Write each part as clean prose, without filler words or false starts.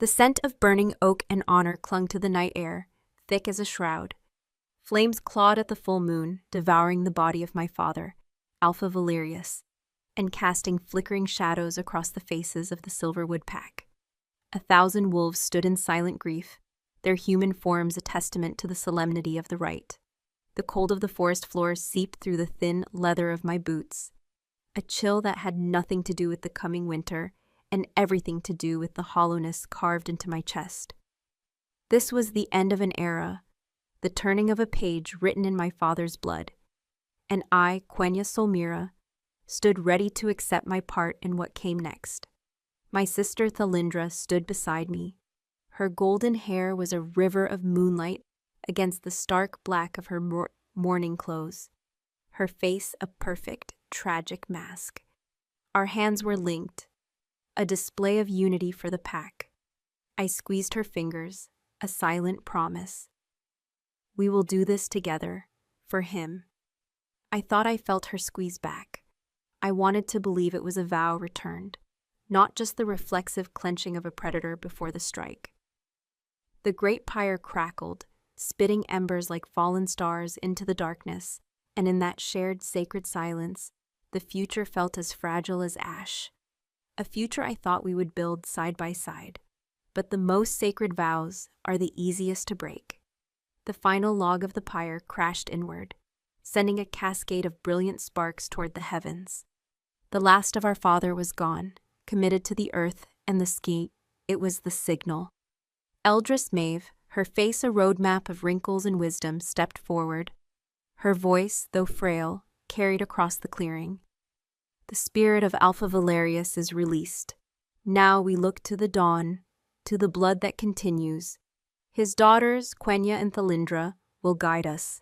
The scent of burning oak and honor clung to the night air, thick as a shroud. Flames clawed at the full moon, devouring the body of my father, Alpha Valerius, and casting flickering shadows across the faces of the Silverwood pack. 1,000 wolves stood in silent grief, their human forms a testament to the solemnity of the rite. The cold of the forest floor seeped through the thin leather of my boots, a chill that had nothing to do with the coming winter and everything to do with the hollowness carved into my chest. This was the end of an era, the turning of a page written in my father's blood, and I, Quenya Solmira, stood ready to accept my part in what came next. My sister Thalindra stood beside me. Her golden hair was a river of moonlight against the stark black of her mourning clothes, her face a perfect, tragic mask. Our hands were linked, a display of unity for the pack. I squeezed her fingers, a silent promise. We will do this together, for him. I thought I felt her squeeze back. I wanted to believe it was a vow returned, not just the reflexive clenching of a predator before the strike. The great pyre crackled, spitting embers like fallen stars into the darkness, and in that shared sacred silence, the future felt as fragile as ash. A future I thought we would build side by side. But the most sacred vows are the easiest to break. The final log of the pyre crashed inward, sending a cascade of brilliant sparks toward the heavens. The last of our father was gone, committed to the earth and the ski. It was the signal. Eldris Maeve, her face a roadmap of wrinkles and wisdom, stepped forward. Her voice, though frail, carried across the clearing. The spirit of Alpha Valerius is released. Now we look to the dawn, to the blood that continues. His daughters, Quenya and Thalindra, will guide us,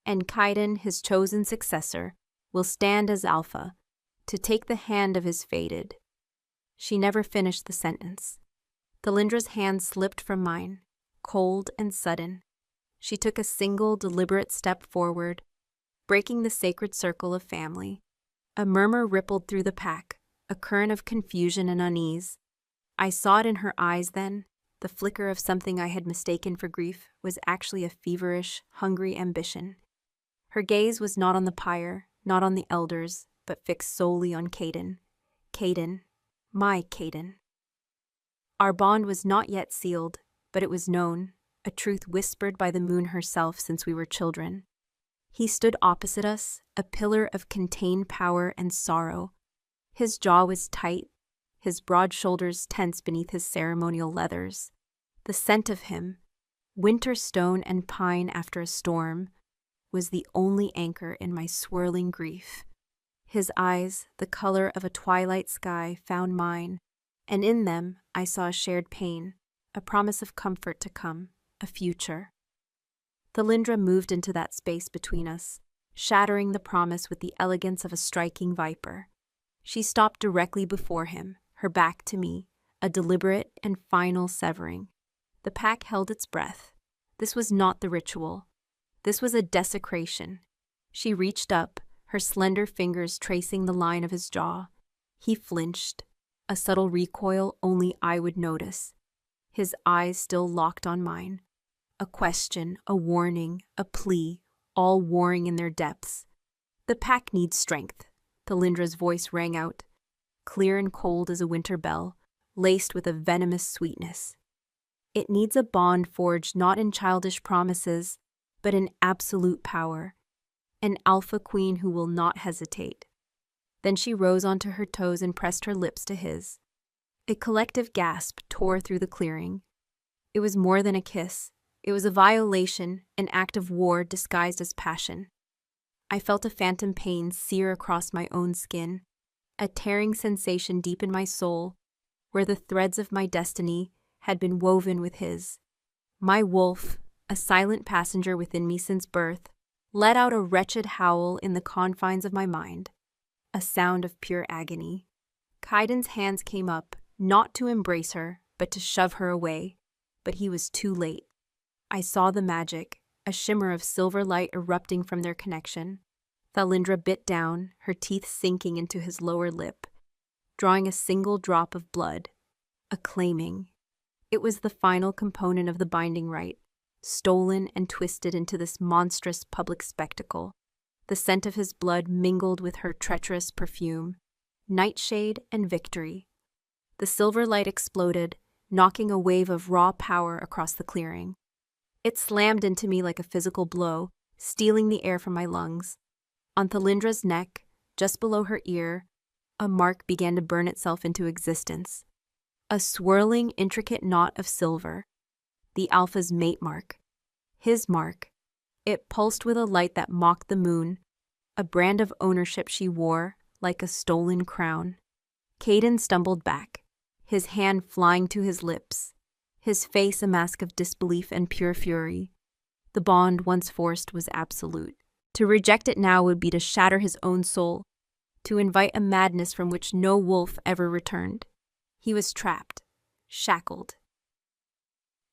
and Kaiden, his chosen successor, will stand as Alpha, to take the hand of his fated. She never finished the sentence. Thalindra's hand slipped from mine, cold and sudden. She took a single, deliberate step forward, breaking the sacred circle of family. A murmur rippled through the pack, a current of confusion and unease. I saw it in her eyes then. The flicker of something I had mistaken for grief was actually a feverish, hungry ambition. Her gaze was not on the pyre, not on the elders, but fixed solely on Kaiden. Kaiden, my Kaiden. Our bond was not yet sealed, but it was known, a truth whispered by the moon herself since we were children. He stood opposite us, a pillar of contained power and sorrow. His jaw was tight, his broad shoulders tense beneath his ceremonial leathers. The scent of him, winter stone and pine after a storm, was the only anchor in my swirling grief. His eyes, the color of a twilight sky, found mine, and in them I saw a shared pain, a promise of comfort to come, a future. Thalindra moved into that space between us, shattering the promise with the elegance of a striking viper. She stopped directly before him, her back to me, a deliberate and final severing. The pack held its breath. This was not the ritual. This was a desecration. She reached up, her slender fingers tracing the line of his jaw. He flinched, a subtle recoil only I would notice. His eyes still locked on mine. A question, a warning, a plea, all warring in their depths. The pack needs strength, Thalindra's voice rang out, clear and cold as a winter bell, laced with a venomous sweetness. It needs a bond forged not in childish promises, but in absolute power, an alpha queen who will not hesitate. Then she rose onto her toes and pressed her lips to his. A collective gasp tore through the clearing. It was more than a kiss. It was a violation, an act of war disguised as passion. I felt a phantom pain sear across my own skin, a tearing sensation deep in my soul, where the threads of my destiny had been woven with his. My wolf, a silent passenger within me since birth, let out a wretched howl in the confines of my mind, a sound of pure agony. Kaiden's hands came up, not to embrace her, but to shove her away, but he was too late. I saw the magic, a shimmer of silver light erupting from their connection. Thalindra bit down, her teeth sinking into his lower lip, drawing a single drop of blood, acclaiming, It was the final component of the binding rite, stolen and twisted into this monstrous public spectacle. The scent of his blood mingled with her treacherous perfume, nightshade and victory. The silver light exploded, knocking a wave of raw power across the clearing. It slammed into me like a physical blow, stealing the air from my lungs. On Thalindra's neck, just below her ear, a mark began to burn itself into existence. A swirling, intricate knot of silver. The Alpha's mate mark. His mark. It pulsed with a light that mocked the moon, a brand of ownership she wore like a stolen crown. Caden stumbled back, his hand flying to his lips, his face a mask of disbelief and pure fury. The bond once forced was absolute. To reject it now would be to shatter his own soul, to invite a madness from which no wolf ever returned. He was trapped, shackled.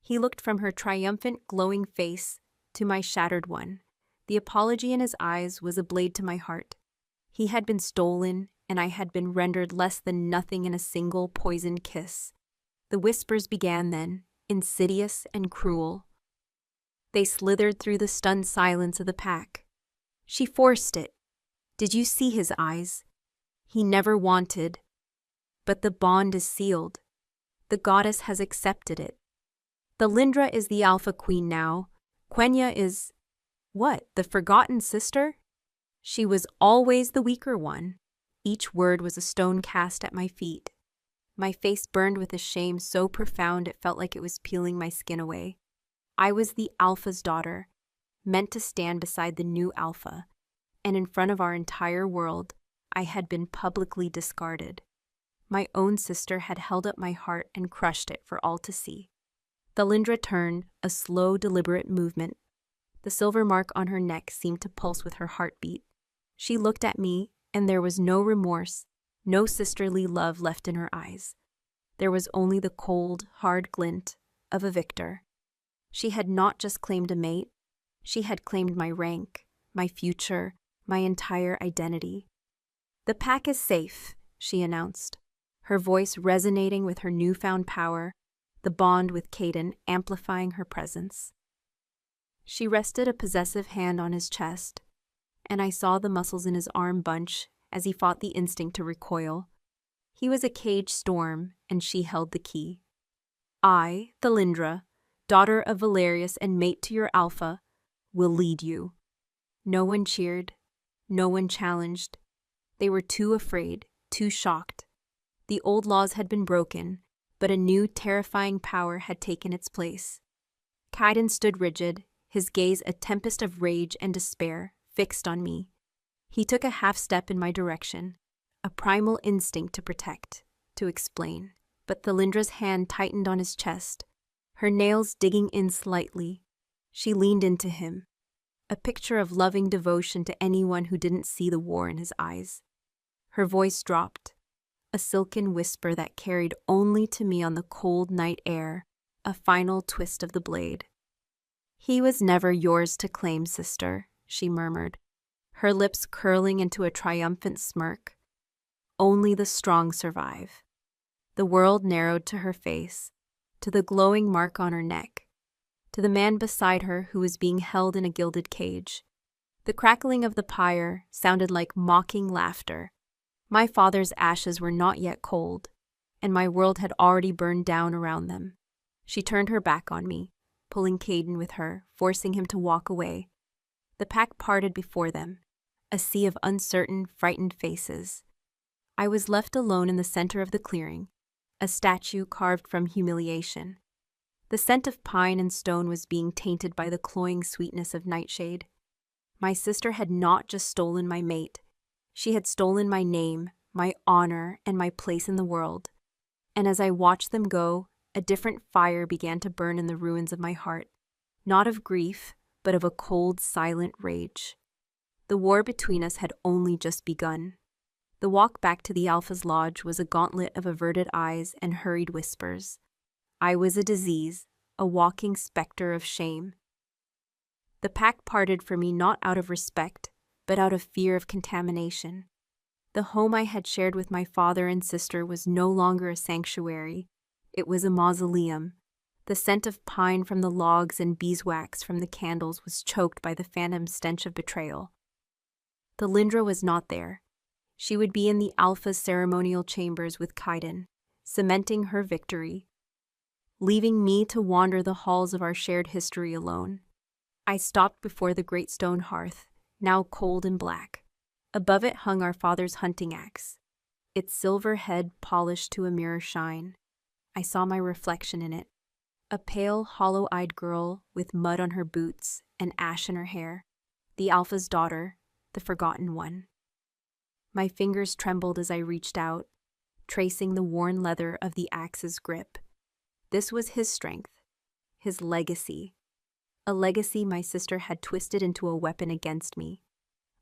He looked from her triumphant, glowing face to my shattered one. The apology in his eyes was a blade to my heart. He had been stolen, and I had been rendered less than nothing in a single poisoned kiss. The whispers began then, insidious and cruel. They slithered through the stunned silence of the pack. She forced it. Did you see his eyes? He never wanted. But the bond is sealed. The goddess has accepted it. Thalindra is the Alpha Queen now. Quenya is... what, the forgotten sister? She was always the weaker one. Each word was a stone cast at my feet. My face burned with a shame so profound it felt like it was peeling my skin away. I was the Alpha's daughter, meant to stand beside the new Alpha, and in front of our entire world, I had been publicly discarded. My own sister had held up my heart and crushed it for all to see. Thalindra turned, a slow, deliberate movement. The silver mark on her neck seemed to pulse with her heartbeat. She looked at me, and there was no remorse, no sisterly love left in her eyes. There was only the cold, hard glint of a victor. She had not just claimed a mate, she had claimed my rank, my future, my entire identity. "The pack is safe," she announced, her voice resonating with her newfound power, the bond with Caden amplifying her presence. She rested a possessive hand on his chest, and I saw the muscles in his arm bunch as he fought the instinct to recoil. He was a caged storm, and she held the key. I, Thalindra, daughter of Valerius and mate to your Alpha, will lead you. No one cheered, no one challenged. They were too afraid, too shocked. The old laws had been broken, but a new terrifying power had taken its place. Kaiden stood rigid, his gaze a tempest of rage and despair, fixed on me. He took a half step in my direction, a primal instinct to protect, to explain. But Thalindra's hand tightened on his chest, her nails digging in slightly. She leaned into him, a picture of loving devotion to anyone who didn't see the war in his eyes. Her voice dropped, a silken whisper that carried only to me on the cold night air, a final twist of the blade. "He was never yours to claim, sister," she murmured, her lips curling into a triumphant smirk. "Only the strong survive." The world narrowed to her face, to the glowing mark on her neck, to the man beside her who was being held in a gilded cage. The crackling of the pyre sounded like mocking laughter. My father's ashes were not yet cold, and my world had already burned down around them. She turned her back on me, pulling Caden with her, forcing him to walk away. The pack parted before them, a sea of uncertain, frightened faces. I was left alone in the center of the clearing, a statue carved from humiliation. The scent of pine and stone was being tainted by the cloying sweetness of nightshade. My sister had not just stolen my mate. She had stolen my name, my honor, and my place in the world. And as I watched them go, a different fire began to burn in the ruins of my heart, not of grief, but of a cold, silent rage. The war between us had only just begun. The walk back to the Alpha's lodge was a gauntlet of averted eyes and hurried whispers. I was a disease, a walking specter of shame. The pack parted for me not out of respect, but out of fear of contamination. The home I had shared with my father and sister was no longer a sanctuary. It was a mausoleum, The scent of pine from the logs and beeswax from the candles was choked by the phantom stench of betrayal. The Lindra was not there. She would be in the Alpha's ceremonial chambers with Kaiden, cementing her victory, leaving me to wander the halls of our shared history alone. I stopped before the great stone hearth, now cold and black. Above it hung our father's hunting axe, its silver head polished to a mirror shine. I saw my reflection in it, a pale, hollow-eyed girl with mud on her boots and ash in her hair, the Alpha's daughter, the forgotten one. My fingers trembled as I reached out, tracing the worn leather of the axe's grip. This was his strength, his legacy, a legacy my sister had twisted into a weapon against me.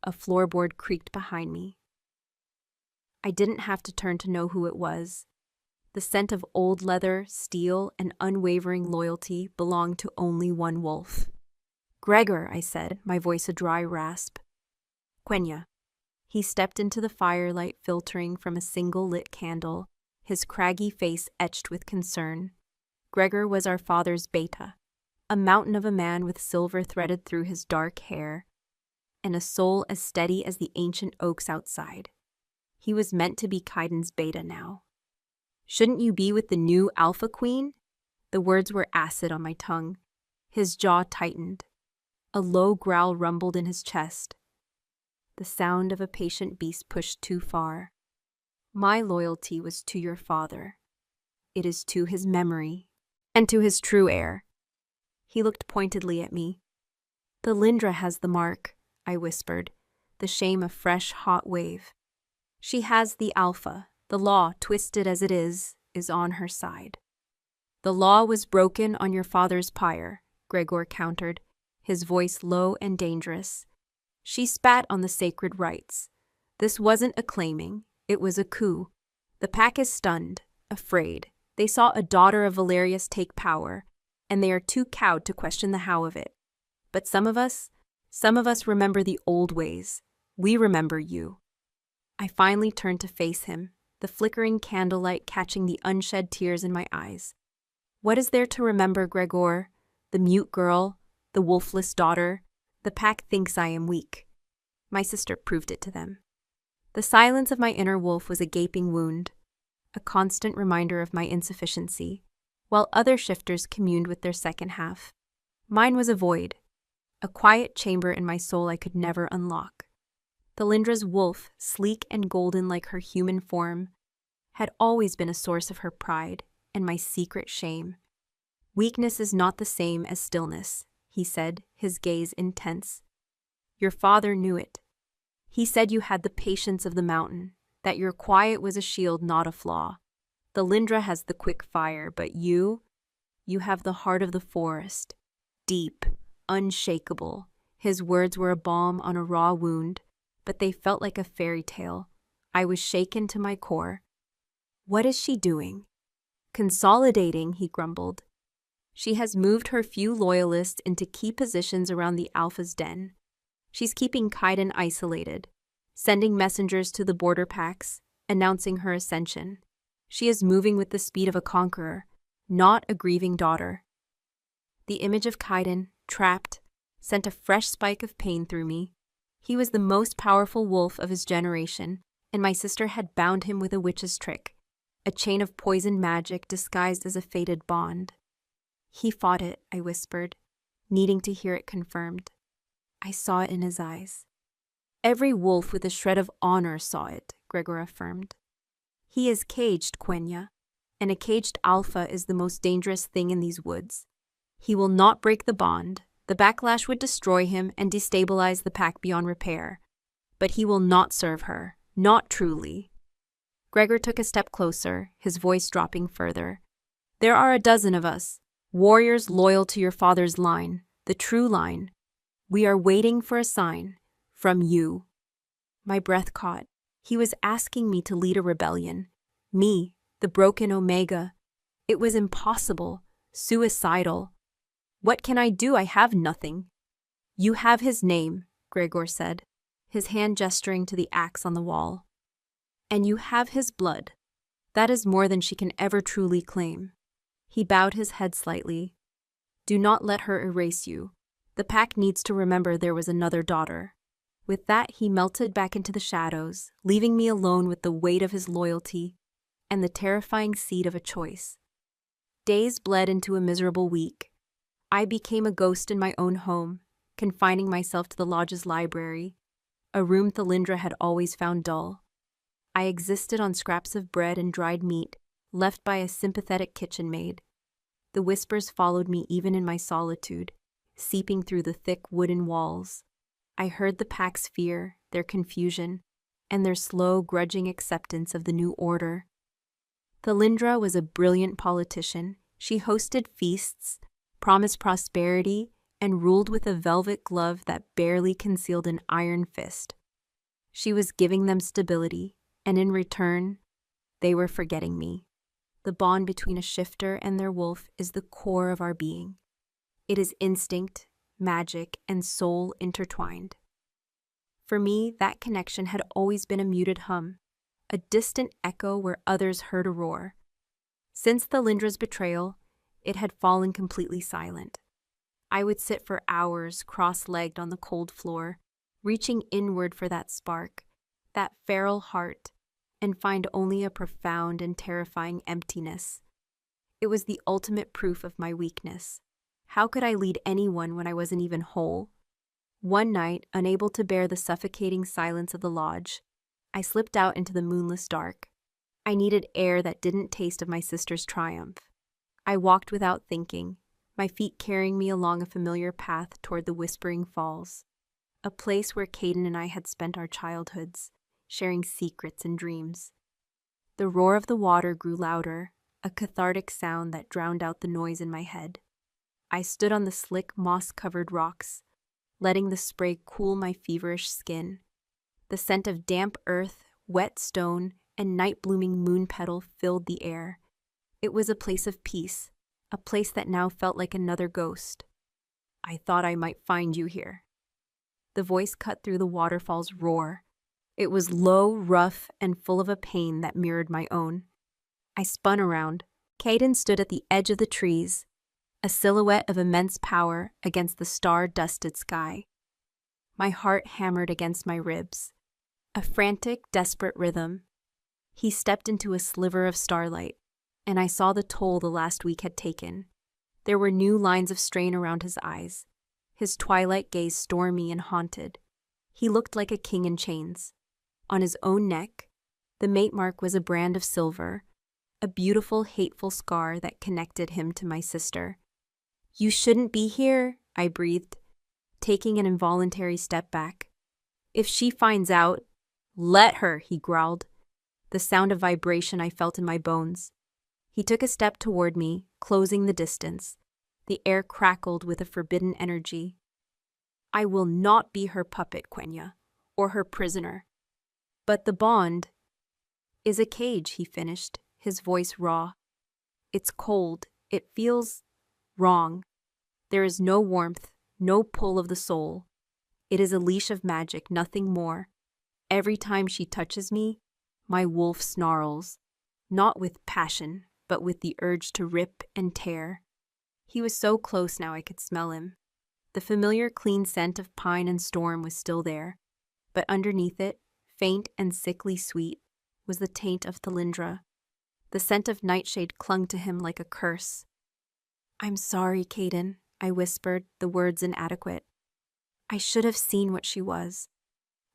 A floorboard creaked behind me. I didn't have to turn to know who it was. The scent of old leather, steel, and unwavering loyalty belonged to only one wolf. "Gregor," I said, my voice a dry rasp. "Quenya." He stepped into the firelight filtering from a single lit candle, his craggy face etched with concern. Gregor was our father's beta, a mountain of a man with silver threaded through his dark hair, and a soul as steady as the ancient oaks outside. He was meant to be Kaiden's beta now. "Shouldn't you be with the new Alpha Queen?" The words were acid on my tongue. His jaw tightened. A low growl rumbled in his chest. The sound of a patient beast pushed too far. "My loyalty was to your father. It is to his memory, and to his true heir." He looked pointedly at me. "The Lindra has the mark," I whispered, the shame a fresh, hot wave. "She has the Alpha. The law, twisted as it is on her side." "The law was broken on your father's pyre," Gregor countered, his voice low and dangerous. "She spat on the sacred rites. This wasn't a claiming, it was a coup. The pack is stunned, afraid. They saw a daughter of Valerius take power, and they are too cowed to question the how of it. But some of us remember the old ways. We remember you." I finally turned to face him, the flickering candlelight catching the unshed tears in my eyes. "What is there to remember, Gregor? The mute girl, the wolfless daughter. The pack thinks I am weak." My sister proved it to them. The silence of my inner wolf was a gaping wound, a constant reminder of my insufficiency, while other shifters communed with their second half. Mine was a void, a quiet chamber in my soul I could never unlock. The Lindra's wolf, sleek and golden like her human form, had always been a source of her pride and my secret shame. "Weakness is not the same as stillness," he said, his gaze intense. "Your father knew it. He said you had the patience of the mountain, that your quiet was a shield, not a flaw. The Lindra has the quick fire, but you have the heart of the forest, deep, unshakable." His words were a balm on a raw wound, but they felt like a fairy tale. I was shaken to my core. "What is she doing?" "Consolidating," he grumbled. "She has moved her few loyalists into key positions around the Alpha's den. She's keeping Kaiden isolated, sending messengers to the border packs, announcing her ascension. She is moving with the speed of a conqueror, not a grieving daughter." The image of Kaiden, trapped, sent a fresh spike of pain through me. He was the most powerful wolf of his generation, and my sister had bound him with a witch's trick, a chain of poison magic disguised as a fated bond. "He fought it," I whispered, needing to hear it confirmed. I saw it in his eyes. "Every wolf with a shred of honor saw it," Gregor affirmed. "He is caged, Quenya, and a caged Alpha is the most dangerous thing in these woods. He will not break the bond. The backlash would destroy him and destabilize the pack beyond repair. But he will not serve her, not truly." Gregor took a step closer, his voice dropping further. "There are a dozen of us, warriors loyal to your father's line, the true line. We are waiting for a sign from you." My breath caught. He was asking me to lead a rebellion. Me, the broken Omega. It was impossible, suicidal. "What can I do? I have nothing." "You have his name," Gregor said, his hand gesturing to the axe on the wall. "And you have his blood. That is more than she can ever truly claim." He bowed his head slightly. Do not let her erase you. The pack needs to remember there was another daughter. With that, he melted back into the shadows, leaving me alone with the weight of his loyalty and the terrifying seed of a choice. Days bled into a miserable week. I became a ghost in my own home, confining myself to the lodge's library, a room Thalindra had always found dull. I existed on scraps of bread and dried meat, left by a sympathetic kitchen maid. The whispers followed me even in my solitude, seeping through the thick wooden walls. I heard the pack's fear, their confusion, and their slow, grudging acceptance of the new order. Thalindra was a brilliant politician. She hosted feasts, promised prosperity, and ruled with a velvet glove that barely concealed an iron fist. She was giving them stability, and in return, they were forgetting me. The bond between a shifter and their wolf is the core of our being. It is instinct, magic, and soul intertwined. For me, that connection had always been a muted hum, a distant echo where others heard a roar. Since Thalindra's betrayal, it had fallen completely silent. I would sit for hours cross-legged on the cold floor, reaching inward for that spark, that feral heart, and find only a profound and terrifying emptiness. It was the ultimate proof of my weakness. How could I lead anyone when I wasn't even whole? One night, unable to bear the suffocating silence of the lodge, I slipped out into the moonless dark. I needed air that didn't taste of my sister's triumph. I walked without thinking, my feet carrying me along a familiar path toward the Whispering Falls, a place where Caden and I had spent our childhoods, sharing secrets and dreams. The roar of the water grew louder, a cathartic sound that drowned out the noise in my head. I stood on the slick, moss-covered rocks, letting the spray cool my feverish skin. The scent of damp earth, wet stone, and night-blooming moon petal filled the air. It was a place of peace, a place that now felt like another ghost. I thought I might find you here. The voice cut through the waterfall's roar. It was low, rough, and full of a pain that mirrored my own. I spun around. Caden stood at the edge of the trees, a silhouette of immense power against the star-dusted sky. My heart hammered against my ribs, a frantic, desperate rhythm. He stepped into a sliver of starlight, and I saw the toll the last week had taken. There were new lines of strain around his eyes, his twilight gaze stormy and haunted. He looked like a king in chains. On his own neck, the mate mark was a brand of silver, a beautiful, hateful scar that connected him to my sister. You shouldn't be here, I breathed, taking an involuntary step back. If she finds out, let her, he growled, the sound of vibration I felt in my bones. He took a step toward me, closing the distance. The air crackled with a forbidden energy. I will not be her puppet, Quenya, or her prisoner. But the bond is a cage, he finished, his voice raw. It's cold. It feels wrong. There is no warmth, no pull of the soul. It is a leash of magic, nothing more. Every time she touches me, my wolf snarls, not with passion, but with the urge to rip and tear. He was so close now I could smell him. The familiar clean scent of pine and storm was still there, but underneath it, faint and sickly sweet, was the taint of Thalindra. The scent of nightshade clung to him like a curse. I'm sorry, Caden, I whispered, the words inadequate. I should have seen what she was.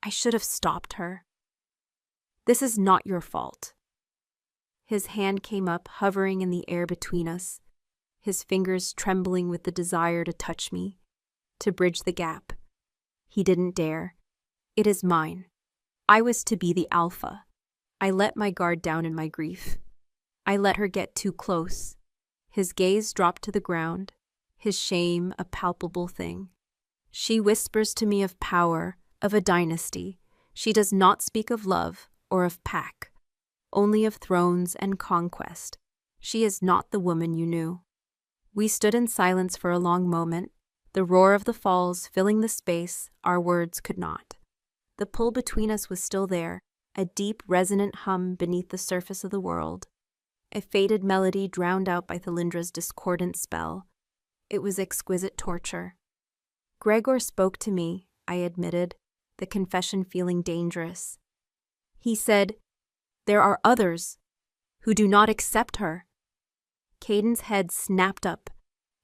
I should have stopped her. This is not your fault. His hand came up, hovering in the air between us, his fingers trembling with the desire to touch me, to bridge the gap. He didn't dare. It is mine. I was to be the alpha. I let my guard down in my grief. I let her get too close. His gaze dropped to the ground, his shame a palpable thing. She whispers to me of power, of a dynasty. She does not speak of love or of pack, only of thrones and conquest. She is not the woman you knew. We stood in silence for a long moment, the roar of the falls filling the space our words could not. The pull between us was still there, a deep, resonant hum beneath the surface of the world. a faded melody drowned out by Thalindra's discordant spell. It was exquisite torture. Gregor spoke to me, I admitted, the confession feeling dangerous. He said, "There are others who do not accept her." Caden's head snapped up,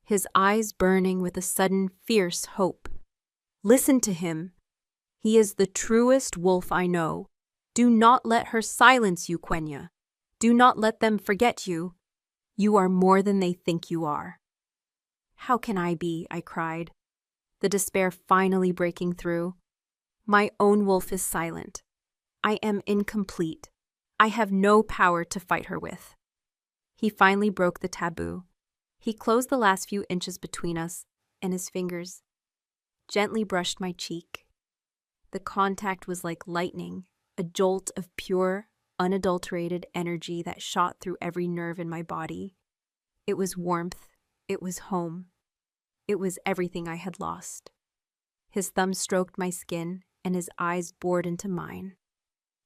his eyes burning with a sudden, fierce hope. "Listen to him. He is the truest wolf I know. Do not let her silence you, Quenya. Do not let them forget you. You are more than they think you are." "How can I be?" I cried, the despair finally breaking through. "My own wolf is silent. I am incomplete. I have no power to fight her with." He finally broke the taboo. He closed the last few inches between us, and his fingers gently brushed my cheek. The contact was like lightning, a jolt of pure, unadulterated energy that shot through every nerve in my body. It was warmth. It was home. It was everything I had lost. His thumb stroked my skin, and his eyes bored into mine.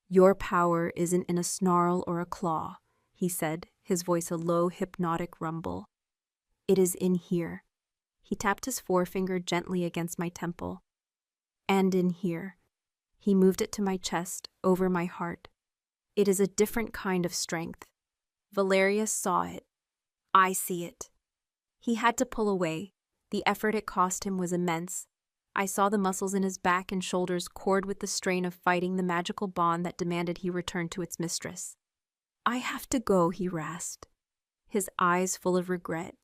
"Your power isn't in a snarl or a claw," he said, his voice a low, hypnotic rumble. "It is in here." He tapped his forefinger gently against my temple. "And in here." He moved it to my chest, over my heart. "It is a different kind of strength. Valerius saw it. I see it." He had to pull away. The effort it cost him was immense. I saw the muscles in his back and shoulders cord with the strain of fighting the magical bond that demanded he return to its mistress. "I have to go," he rasped, his eyes full of regret.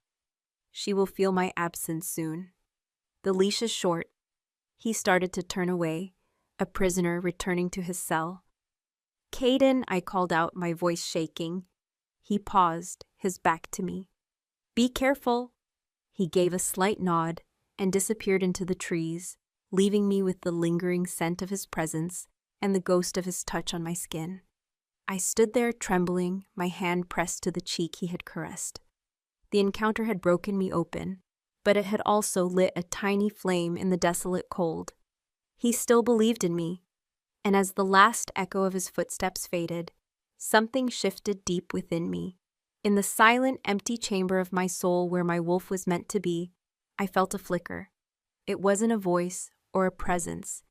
"She will feel my absence soon. The leash is short." He started to turn away, a prisoner returning to his cell. "Caden," I called out, my voice shaking. He paused, his back to me. "Be careful." He gave a slight nod and disappeared into the trees, leaving me with the lingering scent of his presence and the ghost of his touch on my skin. I stood there trembling, my hand pressed to the cheek he had caressed. The encounter had broken me open, but it had also lit a tiny flame in the desolate cold. He still believed in me, and as the last echo of his footsteps faded, something shifted deep within me. In the silent, empty chamber of my soul where my wolf was meant to be, I felt a flicker. It wasn't a voice or a presence.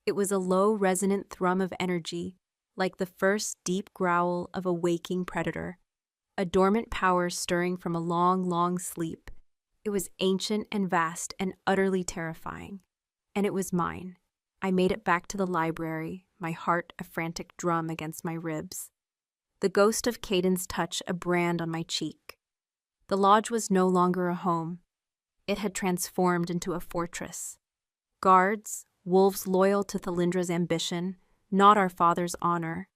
It was a low, resonant thrum of energy, like the first deep growl of a waking predator, a dormant power stirring from a long, long sleep. It was ancient and vast and utterly terrifying. And it was mine. I made it back to the library, my heart a frantic drum against my ribs. The ghost of Caden's touch a brand on my cheek. The lodge was no longer a home. It had transformed into a fortress. Guards, wolves loyal to Thalindra's ambition, not our father's honor,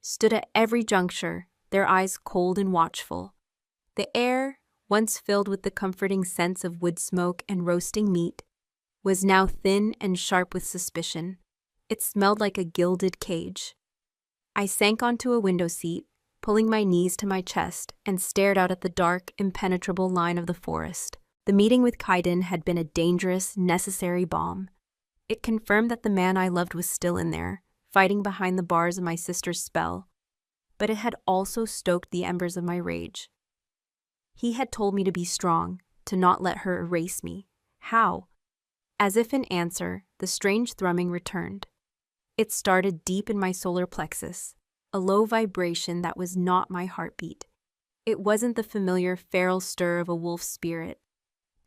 stood at every juncture, their eyes cold and watchful. The air, once filled with the comforting scents of wood smoke and roasting meat, was now thin and sharp with suspicion. It smelled like a gilded cage. I sank onto a window seat, pulling my knees to my chest, and stared out at the dark, impenetrable line of the forest. The meeting with Kaiden had been a dangerous, necessary bomb. It confirmed that the man I loved was still in there, fighting behind the bars of my sister's spell. But it had also stoked the embers of my rage. He had told me to be strong, to not let her erase me. How? As if in answer, the strange thrumming returned. It started deep in my solar plexus, a low vibration that was not my heartbeat. It wasn't the familiar feral stir of a wolf's spirit.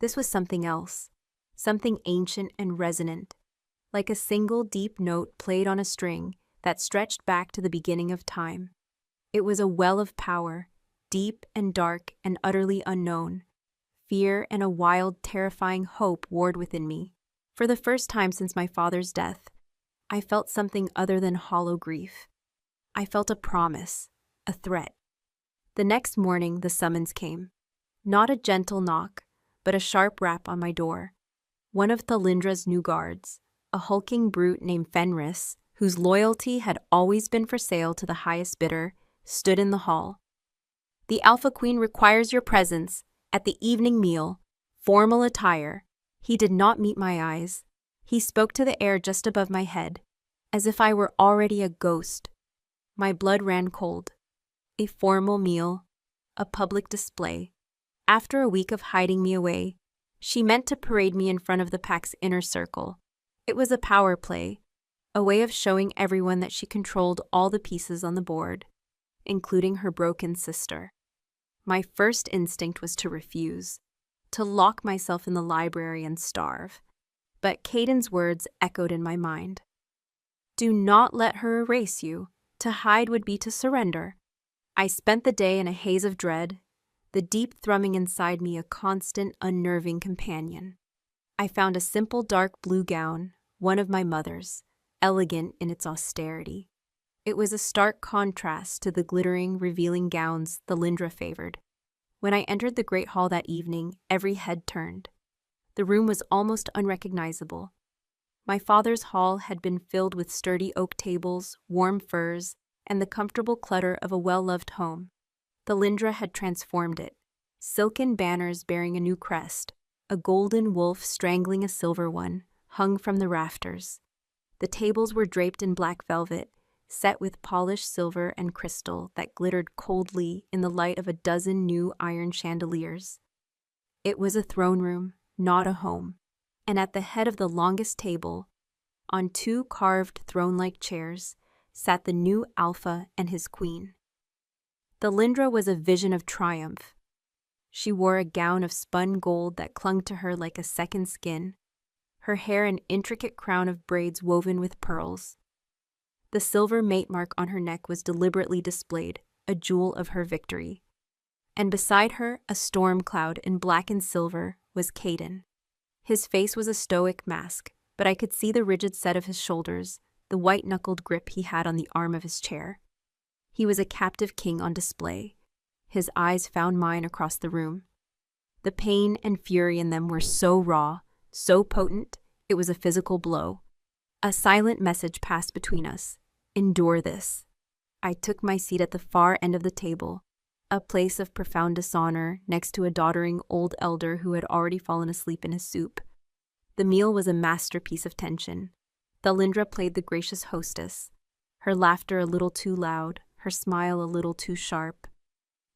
This was something else, something ancient and resonant, like a single deep note played on a string that stretched back to the beginning of time. It was a well of power, deep and dark and utterly unknown. Fear and a wild, terrifying hope warred within me. For the first time since my father's death, I felt something other than hollow grief. I felt a promise, a threat. The next morning, the summons came. Not a gentle knock, but a sharp rap on my door. One of Thalindra's new guards, a hulking brute named Fenris, whose loyalty had always been for sale to the highest bidder, stood in the hall. "The Alpha Queen requires your presence at the evening meal, formal attire." He did not meet my eyes. He spoke to the air just above my head, as if I were already a ghost. My blood ran cold. A formal meal, a public display. After a week of hiding me away, she meant to parade me in front of the pack's inner circle. It was a power play, a way of showing everyone that she controlled all the pieces on the board, including her broken sister. My first instinct was to refuse, to lock myself in the library and starve. But Caden's words echoed in my mind. Do not let her erase you. To hide would be to surrender. I spent the day in a haze of dread, the deep thrumming inside me a constant, unnerving companion. I found a simple dark blue gown, one of my mother's, elegant in its austerity. It was a stark contrast to the glittering, revealing gowns Thalindra favored. When I entered the great hall that evening, every head turned. The room was almost unrecognizable. My father's hall had been filled with sturdy oak tables, warm furs, and the comfortable clutter of a well-loved home. Thalindra had transformed it. Silken banners bearing a new crest, a golden wolf strangling a silver one, hung from the rafters. The tables were draped in black velvet, set with polished silver and crystal that glittered coldly in the light of a dozen new iron chandeliers. It was a throne room, not a home, and at the head of the longest table, on two carved throne-like chairs, sat the new Alpha and his queen. Thalindra was a vision of triumph. She wore a gown of spun gold that clung to her like a second skin, her hair an intricate crown of braids woven with pearls. The silver mate mark on her neck was deliberately displayed, a jewel of her victory. And beside her, a storm cloud in black and silver, was Caden. His face was a stoic mask, but I could see the rigid set of his shoulders, the white-knuckled grip he had on the arm of his chair. He was a captive king on display. His eyes found mine across the room. The pain and fury in them were so raw, so potent, it was a physical blow. A silent message passed between us. Endure this. I took my seat at the far end of the table, a place of profound dishonor next to a doddering old elder who had already fallen asleep in his soup. The meal was a masterpiece of tension. Thalindra played the gracious hostess, her laughter a little too loud, her smile a little too sharp.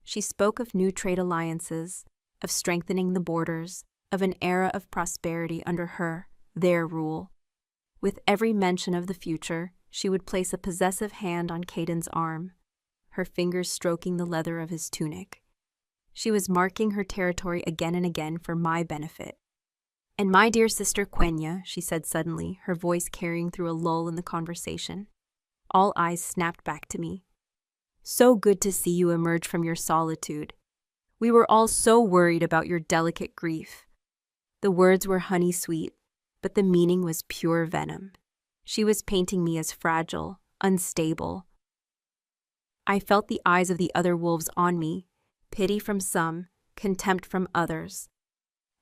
She spoke of new trade alliances, of strengthening the borders, of an era of prosperity under her, their rule. With every mention of the future, she would place a possessive hand on Caden's arm, her fingers stroking the leather of his tunic. She was marking her territory again and again for my benefit. And my dear sister Quenya, she said suddenly, her voice carrying through a lull in the conversation. All eyes snapped back to me. So good to see you emerge from your solitude. We were all so worried about your delicate grief. The words were honey-sweet, but the meaning was pure venom. She was painting me as fragile, unstable. I felt the eyes of the other wolves on me, pity from some, contempt from others.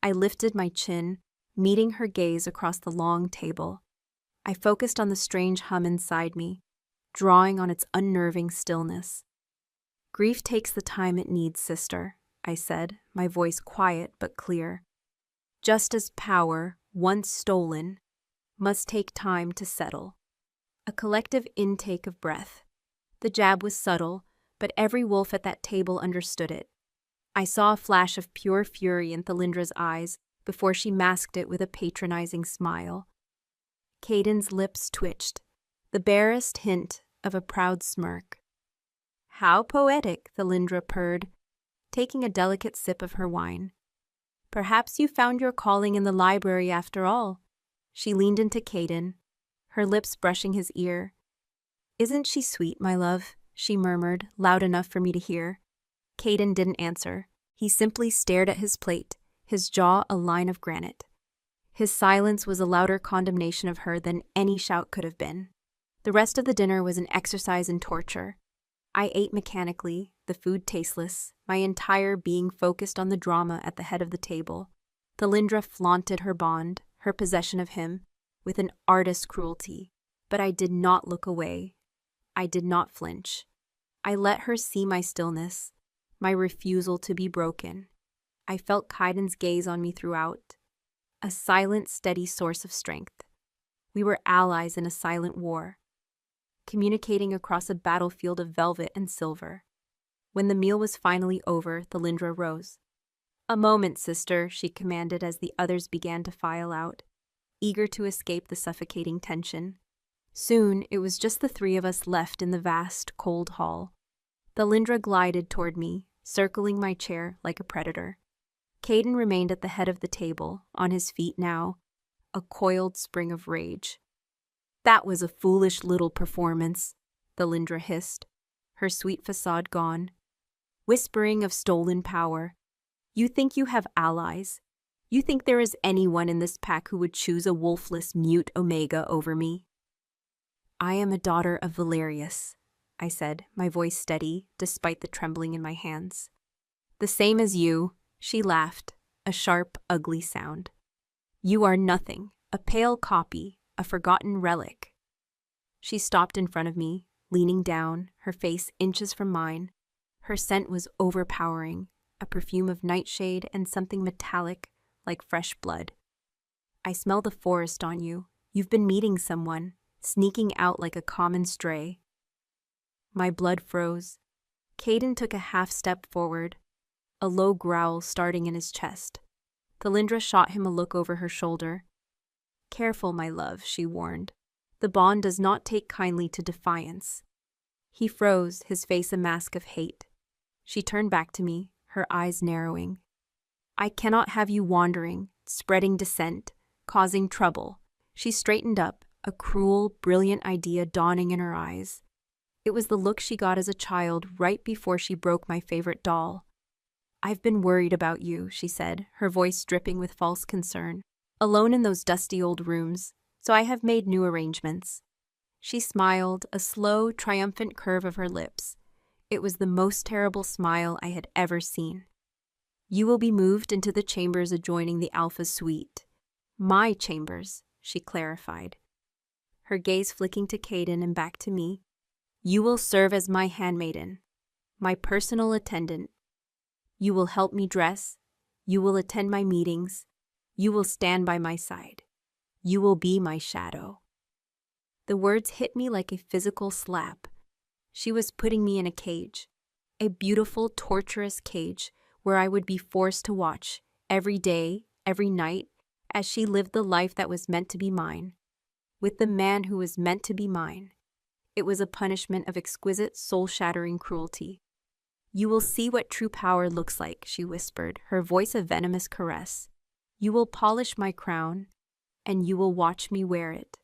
I lifted my chin, meeting her gaze across the long table. I focused on the strange hum inside me, drawing on its unnerving stillness. Grief takes the time it needs, sister, I said, my voice quiet but clear. Just as power, once stolen, must take time to settle. A collective intake of breath. The jab was subtle, but every wolf at that table understood it. I saw a flash of pure fury in Thalindra's eyes before she masked it with a patronizing smile. Caden's lips twitched, the barest hint of a proud smirk. How poetic, Thalindra purred, taking a delicate sip of her wine. Perhaps you found your calling in the library after all. She leaned into Caden, her lips brushing his ear. Isn't she sweet, my love? She murmured, loud enough for me to hear. Caden didn't answer. He simply stared at his plate, his jaw a line of granite. His silence was a louder condemnation of her than any shout could have been. The rest of the dinner was an exercise in torture. I ate mechanically, the food tasteless, my entire being focused on the drama at the head of the table. Thalindra flaunted her bond, her possession of him, with an artist's cruelty. But I did not look away. I did not flinch. I let her see my stillness, my refusal to be broken. I felt Kaiden's gaze on me throughout, a silent, steady source of strength. We were allies in a silent war, communicating across a battlefield of velvet and silver. When the meal was finally over, Thalindra rose. "A moment, sister," she commanded as the others began to file out, eager to escape the suffocating tension. Soon, it was just the three of us left in the vast, cold hall. Thalindra glided toward me, circling my chair like a predator. Caden remained at the head of the table, on his feet now, a coiled spring of rage. "That was a foolish little performance," Thalindra hissed, her sweet facade gone. "Whispering of stolen power. You think you have allies. You think there is anyone in this pack who would choose a wolfless mute Omega over me?" "I am a daughter of Valerius," I said, my voice steady, despite the trembling in my hands. "The same as you," she laughed, a sharp, ugly sound. "You are nothing, a pale copy, a forgotten relic." She stopped in front of me, leaning down, her face inches from mine. Her scent was overpowering, a perfume of nightshade and something metallic, like fresh blood. "I smell the forest on you. You've been meeting someone, sneaking out like a common stray." My blood froze. Caden took a half step forward, a low growl starting in his chest. Thalindra shot him a look over her shoulder. "Careful, my love," she warned. "The bond does not take kindly to defiance." He froze, his face a mask of hate. She turned back to me, her eyes narrowing. "I cannot have you wandering, spreading dissent, causing trouble." She straightened up, a cruel, brilliant idea dawning in her eyes. It was the look she got as a child right before she broke my favorite doll. "I've been worried about you," she said, her voice dripping with false concern. "Alone in those dusty old rooms, so I have made new arrangements." She smiled, a slow, triumphant curve of her lips. It was the most terrible smile I had ever seen. "You will be moved into the chambers adjoining the Alpha suite. My chambers," she clarified, her gaze flicking to Caden and back to me. "You will serve as my handmaiden, my personal attendant. You will help me dress. You will attend my meetings. You will stand by my side. You will be my shadow." The words hit me like a physical slap. She was putting me in a cage, a beautiful, torturous cage where I would be forced to watch, every day, every night, as she lived the life that was meant to be mine, with the man who was meant to be mine. It was a punishment of exquisite, soul-shattering cruelty. "You will see what true power looks like," she whispered, her voice a venomous caress. "You will polish my crown, and you will watch me wear it.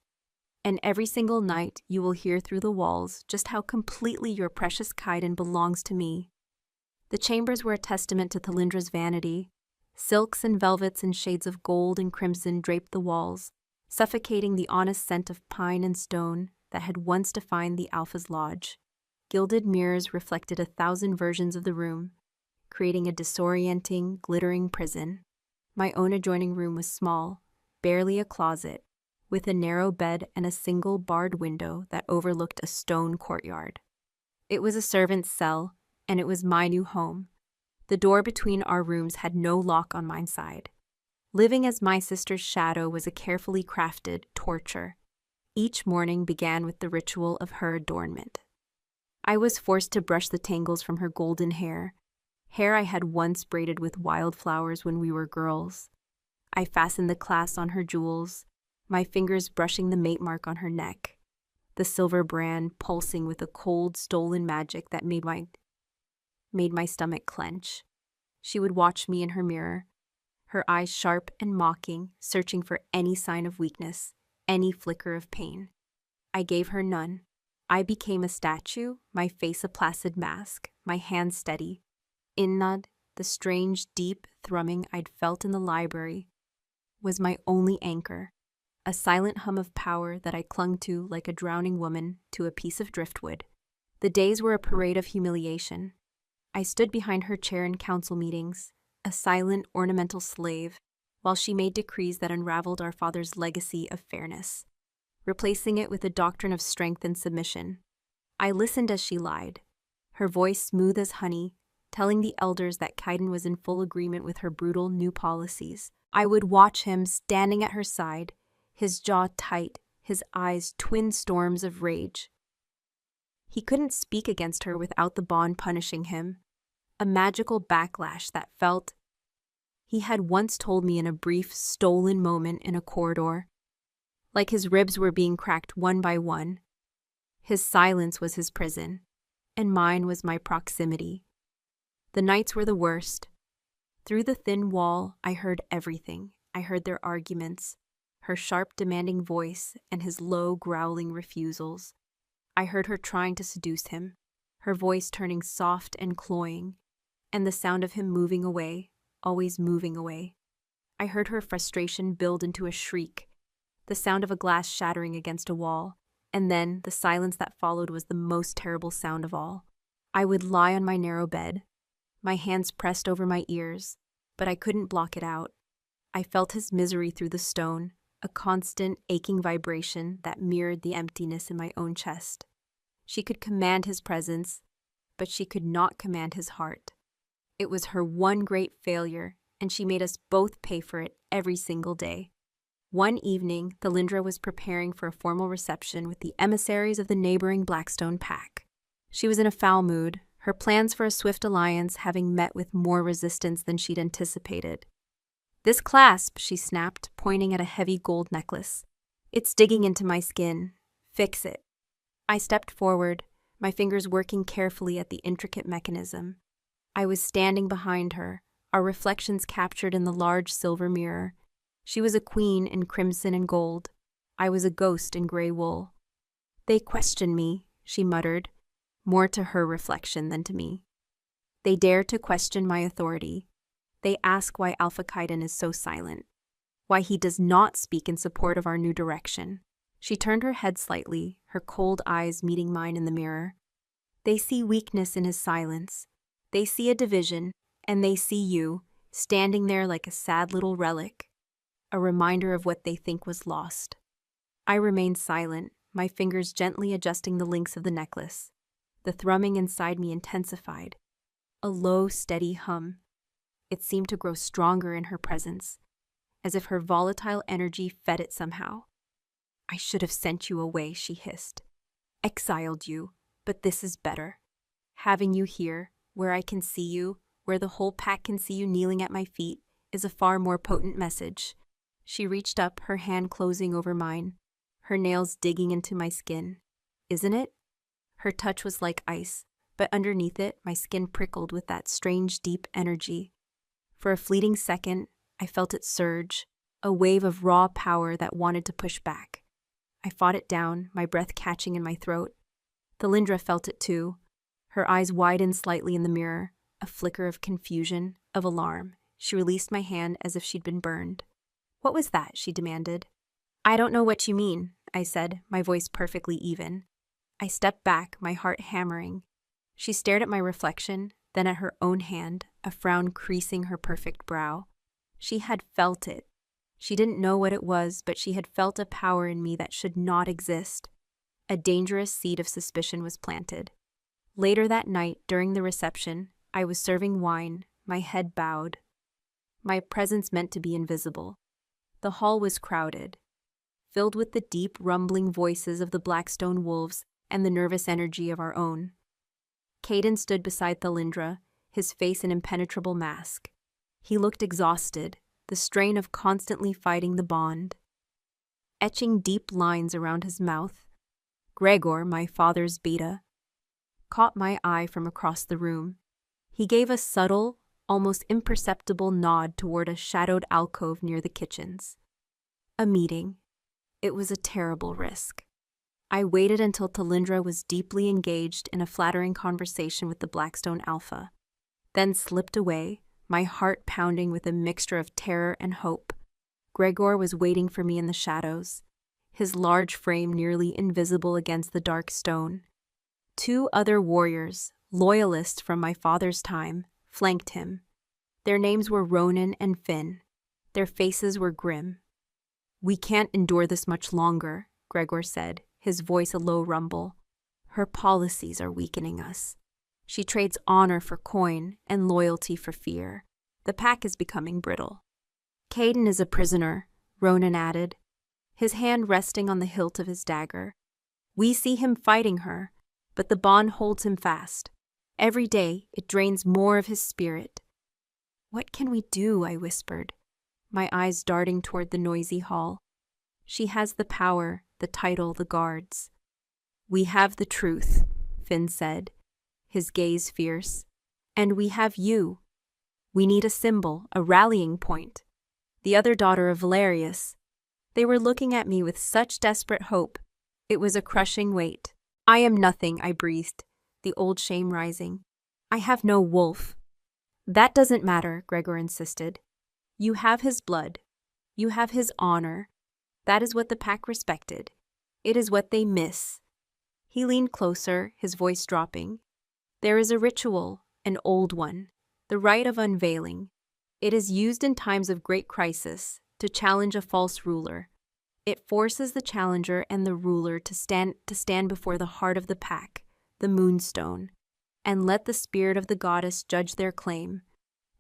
And every single night you will hear through the walls just how completely your precious Kaiden belongs to me." The chambers were a testament to Thalindra's vanity. Silks and velvets and shades of gold and crimson draped the walls, suffocating the honest scent of pine and stone that had once defined the Alpha's lodge. Gilded mirrors reflected 1,000 versions of the room, creating a disorienting, glittering prison. My own adjoining room was small, barely a closet, with a narrow bed and a single barred window that overlooked a stone courtyard. It was a servant's cell, and it was my new home. The door between our rooms had no lock on my side. Living as my sister's shadow was a carefully crafted torture. Each morning began with the ritual of her adornment. I was forced to brush the tangles from her golden hair I had once braided with wildflowers when we were girls. I fastened the clasp on her jewels, my fingers brushing the mate mark on her neck, the silver brand pulsing with a cold, stolen magic that made my stomach clench. She would watch me in her mirror, her eyes sharp and mocking, searching for any sign of weakness, any flicker of pain. I gave her none. I became a statue, my face a placid mask, my hands steady. Innad, the strange, deep thrumming I'd felt in the library, was my only anchor, a silent hum of power that I clung to like a drowning woman to a piece of driftwood. The days were a parade of humiliation. I stood behind her chair in council meetings, a silent, ornamental slave, while she made decrees that unraveled our father's legacy of fairness, replacing it with a doctrine of strength and submission. I listened as she lied, her voice smooth as honey, telling the elders that Kaiden was in full agreement with her brutal new policies. I would watch him standing at her side, his jaw tight, his eyes twin storms of rage. He couldn't speak against her without the bond punishing him. a magical backlash that felt he had once told me in a brief, stolen moment in a corridor. Like his ribs were being cracked one by one. His silence was his prison, and mine was my proximity. The nights were the worst. Through the thin wall, I heard everything. I heard their arguments, her sharp, demanding voice, and his low, growling refusals. I heard her trying to seduce him, her voice turning soft and cloying, and the sound of him moving away, always moving away. I heard her frustration build into a shriek, the sound of a glass shattering against a wall, and then the silence that followed was the most terrible sound of all. I would lie on my narrow bed, my hands pressed over my ears, but I couldn't block it out. I felt his misery through the stone, a constant, aching vibration that mirrored the emptiness in my own chest. She could command his presence, but she could not command his heart. It was her one great failure, and she made us both pay for it every single day. One evening, Thalindra was preparing for a formal reception with the emissaries of the neighboring Blackstone pack. She was in a foul mood, her plans for a swift alliance having met with more resistance than she'd anticipated. "This clasp," she snapped, pointing at a heavy gold necklace. "It's digging into my skin. Fix it." I stepped forward, my fingers working carefully at the intricate mechanism. I was standing behind her, our reflections captured in the large silver mirror. She was a queen in crimson and gold. I was a ghost in gray wool. "They question me," she muttered, more to her reflection than to me. "They dare to question my authority. They ask why Alpha Kaidan is so silent, why he does not speak in support of our new direction." She turned her head slightly, her cold eyes meeting mine in the mirror. "They see weakness in his silence. They see a division, and they see you, standing there like a sad little relic, a reminder of what they think was lost." I remained silent, my fingers gently adjusting the links of the necklace. The thrumming inside me intensified, a low, steady hum. It seemed to grow stronger in her presence, as if her volatile energy fed it somehow. "I should have sent you away," she hissed. "Exiled you, but this is better. Having you here, where I can see you, where the whole pack can see you kneeling at my feet, is a far more potent message." She reached up, her hand closing over mine, her nails digging into my skin. "Isn't it?" Her touch was like ice, but underneath it, my skin prickled with that strange, deep energy. For a fleeting second, I felt it surge, a wave of raw power that wanted to push back. I fought it down, my breath catching in my throat. Thalindra felt it too. Her eyes widened slightly in the mirror, a flicker of confusion, of alarm. She released my hand as if she'd been burned. "What was that?" she demanded. "I don't know what you mean," I said, my voice perfectly even. I stepped back, my heart hammering. She stared at my reflection, then at her own hand, a frown creasing her perfect brow. She had felt it. She didn't know what it was, but she had felt a power in me that should not exist. A dangerous seed of suspicion was planted. Later that night, during the reception, I was serving wine, my head bowed. My presence meant to be invisible. The hall was crowded, filled with the deep, rumbling voices of the Blackstone wolves and the nervous energy of our own. Kaidan stood beside Thalindra, his face an impenetrable mask. He looked exhausted, the strain of constantly fighting the bond. Etching deep lines around his mouth, Gregor, my father's beta, caught my eye from across the room. He gave a subtle, almost imperceptible nod toward a shadowed alcove near the kitchens. A meeting. It was a terrible risk. I waited until Thalindra was deeply engaged in a flattering conversation with the Blackstone Alpha, then slipped away, my heart pounding with a mixture of terror and hope. Gregor was waiting for me in the shadows, his large frame nearly invisible against the dark stone. 2 other warriors, loyalists from my father's time, flanked him. Their names were Ronan and Finn. Their faces were grim. "We can't endure this much longer," Gregor said, his voice a low rumble. "Her policies are weakening us. She trades honor for coin and loyalty for fear. The pack is becoming brittle." "Kaidan is a prisoner," Ronan added, his hand resting on the hilt of his dagger. "We see him fighting her, but the bond holds him fast. Every day, it drains more of his spirit. "What can we do?" I whispered, my eyes darting toward the noisy hall. "She has the power, the title, the guards." "We have the truth," Finn said, his gaze fierce. "And we have you. We need a symbol, a rallying point." The other daughter of Valerius. They were looking at me with such desperate hope. It was a crushing weight. "I am nothing," I breathed, the old shame rising. "I have no wolf." "That doesn't matter," Gregor insisted. "You have his blood. You have his honor. That is what the pack respected. It is what they miss." He leaned closer, his voice dropping. "There is a ritual, an old one, the rite of unveiling. It is used in times of great crisis to challenge a false ruler. It forces the challenger and the ruler to stand before the heart of the pack, the moonstone, and let the spirit of the goddess judge their claim.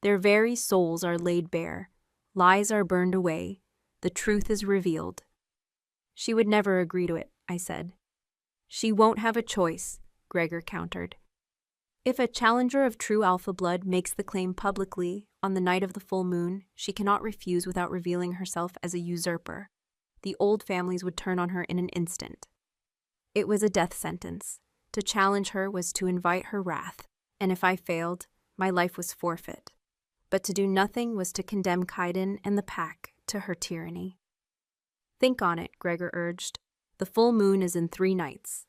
Their very souls are laid bare. Lies are burned away. The truth is revealed." "She would never agree to it," I said. "She won't have a choice," Gregor countered. "If a challenger of true alpha blood makes the claim publicly on the night of the full moon, she cannot refuse without revealing herself as a usurper. The old families would turn on her in an instant." It was a death sentence. To challenge her was to invite her wrath, and if I failed, my life was forfeit. But to do nothing was to condemn Kaiden and the pack to her tyranny. "Think on it," Gregor urged. "The full moon is in 3 nights."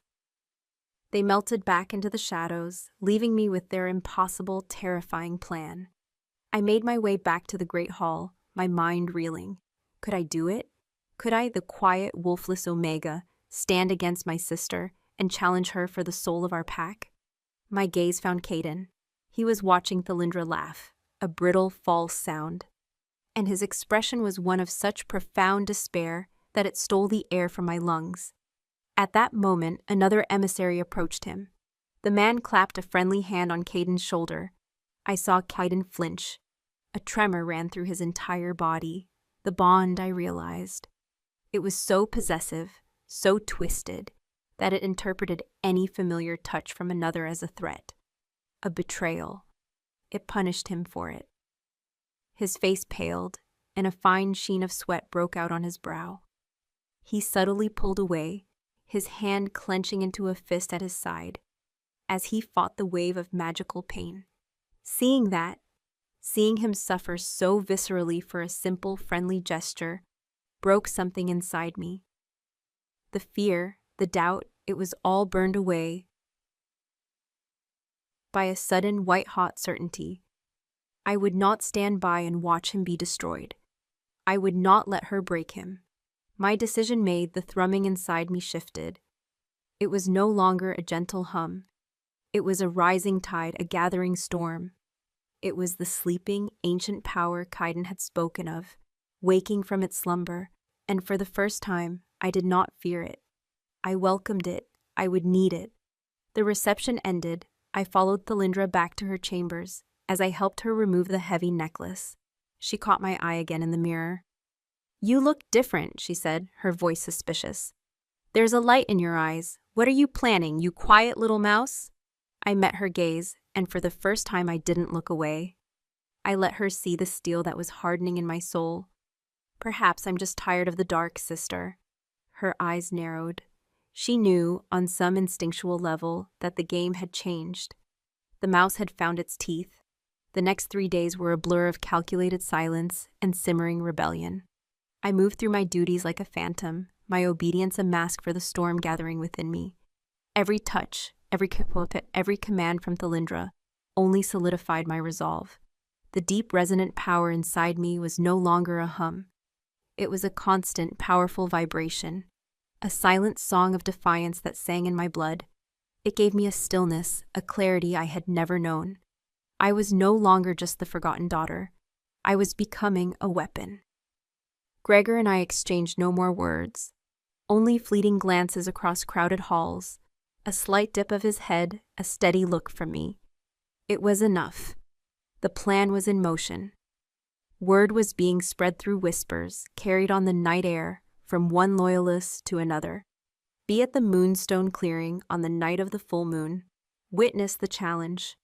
They melted back into the shadows, leaving me with their impossible, terrifying plan. I made my way back to the great hall, my mind reeling. Could I do it? Could I, the quiet, wolfless Omega, stand against my sister and challenge her for the soul of our pack? My gaze found Kaiden. He was watching Thalindra laugh, a brittle, false sound. And his expression was one of such profound despair that it stole the air from my lungs. At that moment, another emissary approached him. The man clapped a friendly hand on Kaiden's shoulder. I saw Kaiden flinch. A tremor ran through his entire body. The bond, I realized. It was so possessive, so twisted, that it interpreted any familiar touch from another as a threat, a betrayal. It punished him for it. His face paled, and a fine sheen of sweat broke out on his brow. He subtly pulled away, his hand clenching into a fist at his side, as he fought the wave of magical pain. Seeing him suffer so viscerally for a simple, friendly gesture, broke something inside me. The fear, the doubt, it was all burned away by a sudden, white-hot certainty. I would not stand by and watch him be destroyed. I would not let her break him. My decision made, the thrumming inside me shifted. It was no longer a gentle hum. It was a rising tide, a gathering storm. It was the sleeping, ancient power Kaiden had spoken of, waking from its slumber, and for the first time, I did not fear it. I welcomed it. I would need it. The reception ended. I followed Thalindra back to her chambers as I helped her remove the heavy necklace. She caught my eye again in the mirror. "You look different," she said, her voice suspicious. "There's a light in your eyes. What are you planning, you quiet little mouse?" I met her gaze, and for the first time I didn't look away. I let her see the steel that was hardening in my soul. "Perhaps I'm just tired of the dark, sister." Her eyes narrowed. She knew, on some instinctual level, that the game had changed. The mouse had found its teeth. The next 3 days were a blur of calculated silence and simmering rebellion. I moved through my duties like a phantom, my obedience a mask for the storm gathering within me. Every touch, every command from Thalindra only solidified my resolve. The deep, resonant power inside me was no longer a hum. It was a constant, powerful vibration, a silent song of defiance that sang in my blood. It gave me a stillness, a clarity I had never known. I was no longer just the forgotten daughter. I was becoming a weapon. Gregor and I exchanged no more words, only fleeting glances across crowded halls, a slight dip of his head, a steady look from me. It was enough. The plan was in motion. Word was being spread through whispers, carried on the night air, from one loyalist to another. Be at the Moonstone clearing on the night of the full moon. Witness the challenge.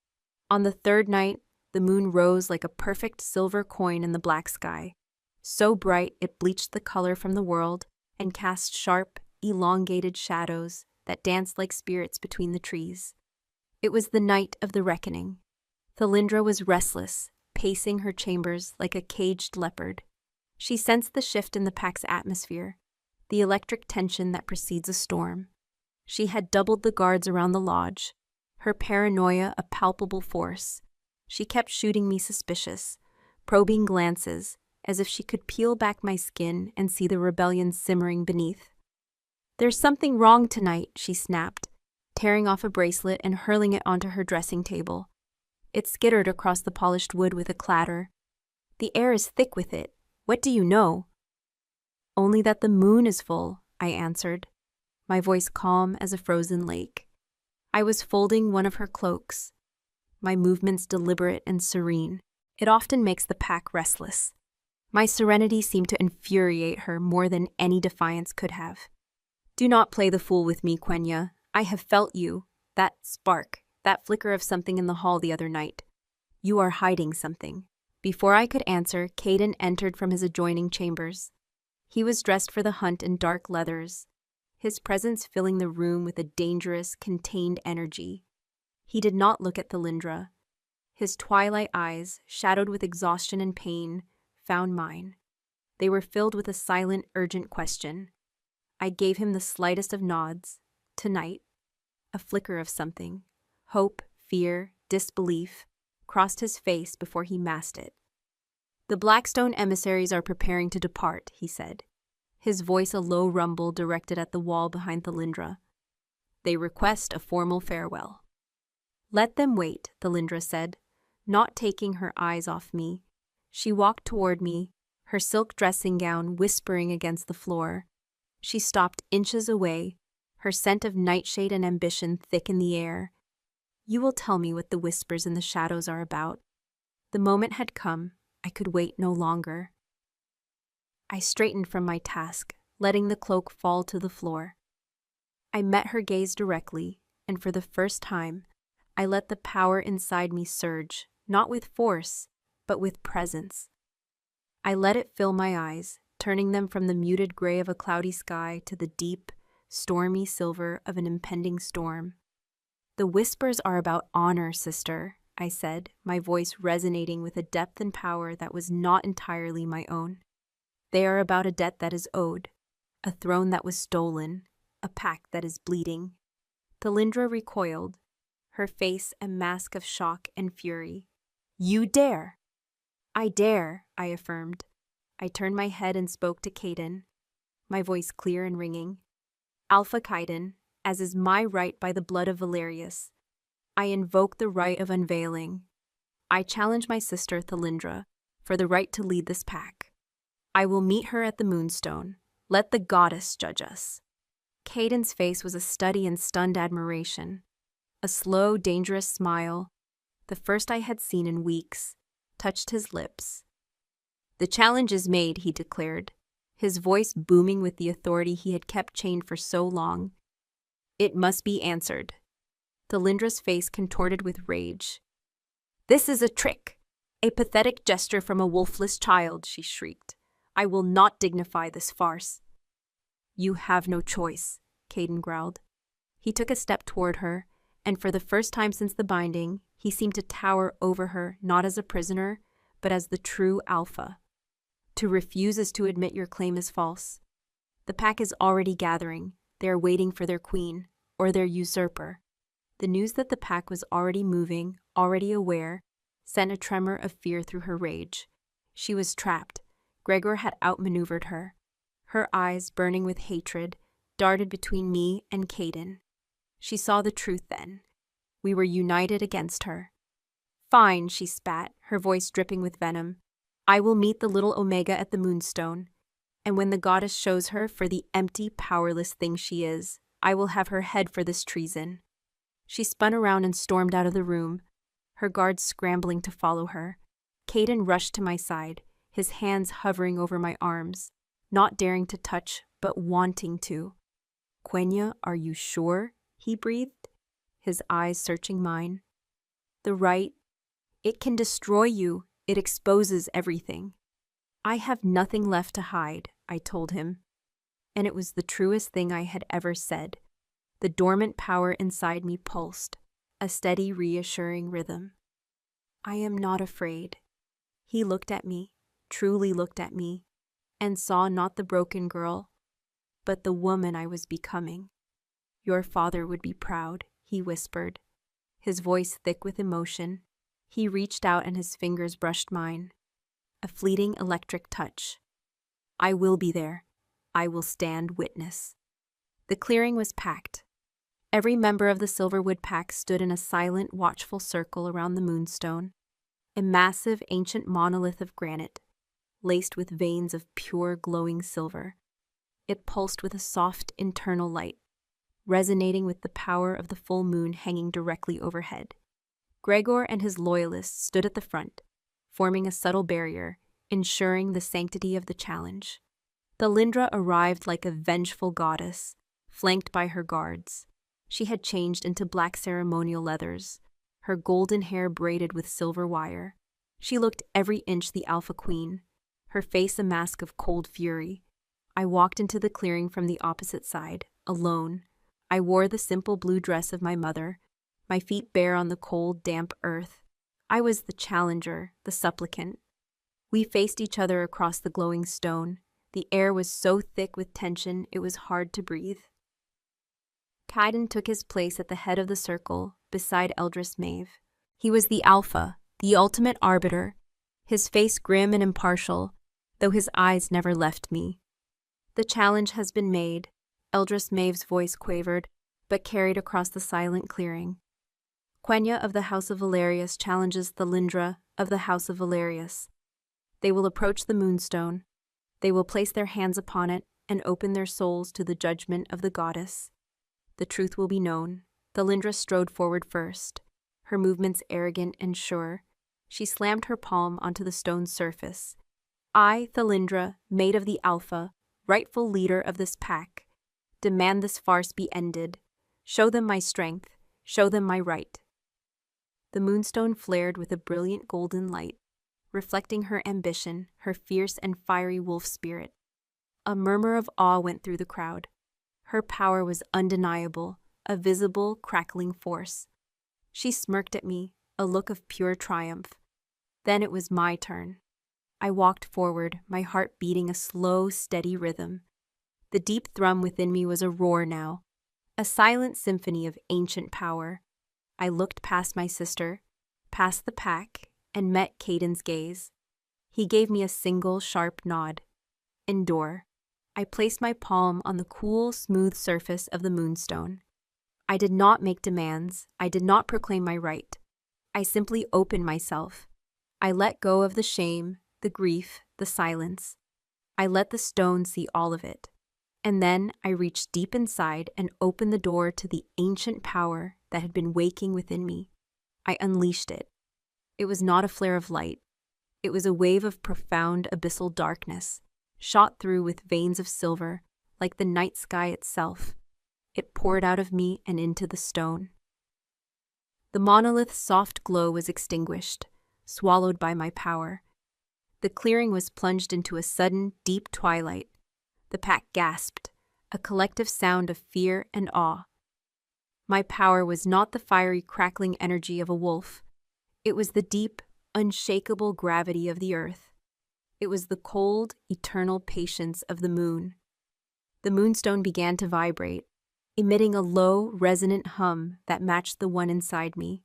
On the third night, the moon rose like a perfect silver coin in the black sky, so bright it bleached the color from the world and cast sharp, elongated shadows that danced like spirits between the trees. It was the night of the reckoning. Thalindra was restless, pacing her chambers like a caged leopard. She sensed the shift in the pack's atmosphere, the electric tension that precedes a storm. She had doubled the guards around the lodge, her paranoia a palpable force. She kept shooting me suspicious, probing glances, as if she could peel back my skin and see the rebellion simmering beneath. "There's something wrong tonight," she snapped, tearing off a bracelet and hurling it onto her dressing table. It skittered across the polished wood with a clatter. "The air is thick with it. What do you know?" "Only that the moon is full," I answered, my voice calm as a frozen lake. I was folding one of her cloaks, my movements deliberate and serene. It often makes the pack restless. My serenity seemed to infuriate her more than any defiance could have. "Do not play the fool with me, Quenya. I have felt you, that spark, that flicker of something in the hall the other night. You are hiding something." Before I could answer, Caden entered from his adjoining chambers. He was dressed for the hunt in dark leathers, his presence filling the room with a dangerous, contained energy. He did not look at Thalindra. His twilight eyes, shadowed with exhaustion and pain, found mine. They were filled with a silent, urgent question. I gave him the slightest of nods. Tonight, a flicker of something, hope, fear, disbelief, crossed his face before he masked it. "The Blackstone emissaries are preparing to depart," he said, his voice a low rumble directed at the wall behind Thalindra. "They request a formal farewell." "Let them wait," Thalindra said, not taking her eyes off me. She walked toward me, her silk dressing gown whispering against the floor. She stopped inches away, her scent of nightshade and ambition thick in the air. "You will tell me what the whispers in the shadows are about." The moment had come. I could wait no longer. I straightened from my task, letting the cloak fall to the floor. I met her gaze directly, and for the first time, I let the power inside me surge, not with force, but with presence. I let it fill my eyes, turning them from the muted gray of a cloudy sky to the deep, stormy silver of an impending storm. "The whispers are about honor, sister," I said, my voice resonating with a depth and power that was not entirely my own. "They are about a debt that is owed, a throne that was stolen, a pack that is bleeding." Thalindra recoiled, her face a mask of shock and fury. "You dare!" "I dare," I affirmed. I turned my head and spoke to Caden, my voice clear and ringing. "Alpha Kaiden, as is my right by the blood of Valerius, I invoke the right of unveiling. I challenge my sister Thalindra for the right to lead this pack. I will meet her at the Moonstone. Let the goddess judge us." Caden's face was a study in stunned admiration. A slow, dangerous smile, the first I had seen in weeks, touched his lips. "The challenge is made," he declared, his voice booming with the authority he had kept chained for so long. "It must be answered." Thalindra's face contorted with rage. "This is a trick, a pathetic gesture from a wolfless child," she shrieked. "I will not dignify this farce." "You have no choice," Caden growled. He took a step toward her, and for the first time since the binding, he seemed to tower over her not as a prisoner, but as the true alpha. "To refuse is to admit your claim is false. The pack is already gathering. They are waiting for their queen, or their usurper." The news that the pack was already moving, already aware, sent a tremor of fear through her rage. She was trapped. Gregor had outmaneuvered her. Her eyes, burning with hatred, darted between me and Caden. She saw the truth then. We were united against her. "Fine," she spat, her voice dripping with venom. "I will meet the little Omega at the Moonstone, and when the goddess shows her for the empty, powerless thing she is, I will have her head for this treason." She spun around and stormed out of the room, her guards scrambling to follow her. Caden rushed to my side, his hands hovering over my arms, not daring to touch, but wanting to. "Quenya, are you sure?" he breathed, his eyes searching mine. "The right It can destroy you. It exposes everything. I have nothing left to hide, I told him. And it was the truest thing I had ever said. The dormant power inside me pulsed, a steady, reassuring rhythm. I am not afraid. He looked at me, truly looked at me, and saw not the broken girl, but the woman I was becoming. Your father would be proud, he whispered, his voice thick with emotion. He reached out and his fingers brushed mine. A fleeting electric touch. I will be there. I will stand witness. The clearing was packed. Every member of the Silverwood pack stood in a silent, watchful circle around the moonstone, a massive, ancient monolith of granite, laced with veins of pure, glowing silver. It pulsed with a soft, internal light, resonating with the power of the full moon hanging directly overhead. Gregor and his loyalists stood at the front, forming a subtle barrier, ensuring the sanctity of the challenge. Thalindra arrived like a vengeful goddess, flanked by her guards. She had changed into black ceremonial leathers, her golden hair braided with silver wire. She looked every inch the Alpha Queen, her face a mask of cold fury. I walked into the clearing from the opposite side, alone. I wore the simple blue dress of my mother, my feet bare on the cold, damp earth. I was the challenger, the supplicant. We faced each other across the glowing stone. The air was so thick with tension, it was hard to breathe. Kaiden took his place at the head of the circle, beside Eldris Maeve. He was the Alpha, the ultimate arbiter, his face grim and impartial, though his eyes never left me. The challenge has been made, Eldris Maeve's voice quavered, but carried across the silent clearing. Quenya of the House of Valerius challenges Thalindra of the House of Valerius. They will approach the moonstone. They will place their hands upon it and open their souls to the judgment of the goddess. The truth will be known. Thalindra strode forward first, her movements arrogant and sure. She slammed her palm onto the stone's surface. I, Thalindra, maid of the Alpha, rightful leader of this pack, demand this farce be ended. Show them my strength. Show them my right. The moonstone flared with a brilliant golden light, reflecting her ambition, her fierce and fiery wolf spirit. A murmur of awe went through the crowd. Her power was undeniable, a visible, crackling force. She smirked at me, a look of pure triumph. Then it was my turn. I walked forward, my heart beating a slow, steady rhythm. The deep thrum within me was a roar now, a silent symphony of ancient power. I looked past my sister, past the pack, and met Kaiden's gaze. He gave me a single, sharp nod. Endure. I placed my palm on the cool, smooth surface of the moonstone. I did not make demands. I did not proclaim my right. I simply opened myself. I let go of the shame, the grief, the silence. I let the stone see all of it. And then I reached deep inside and opened the door to the ancient power that had been waking within me. I unleashed it. It was not a flare of light. It was a wave of profound abyssal darkness, shot through with veins of silver, like the night sky itself. It poured out of me and into the stone. The monolith's soft glow was extinguished, swallowed by my power. The clearing was plunged into a sudden, deep twilight. The pack gasped, a collective sound of fear and awe. My power was not the fiery, crackling energy of a wolf. It was the deep, unshakable gravity of the earth. It was the cold, eternal patience of the moon. The moonstone began to vibrate, emitting a low, resonant hum that matched the one inside me.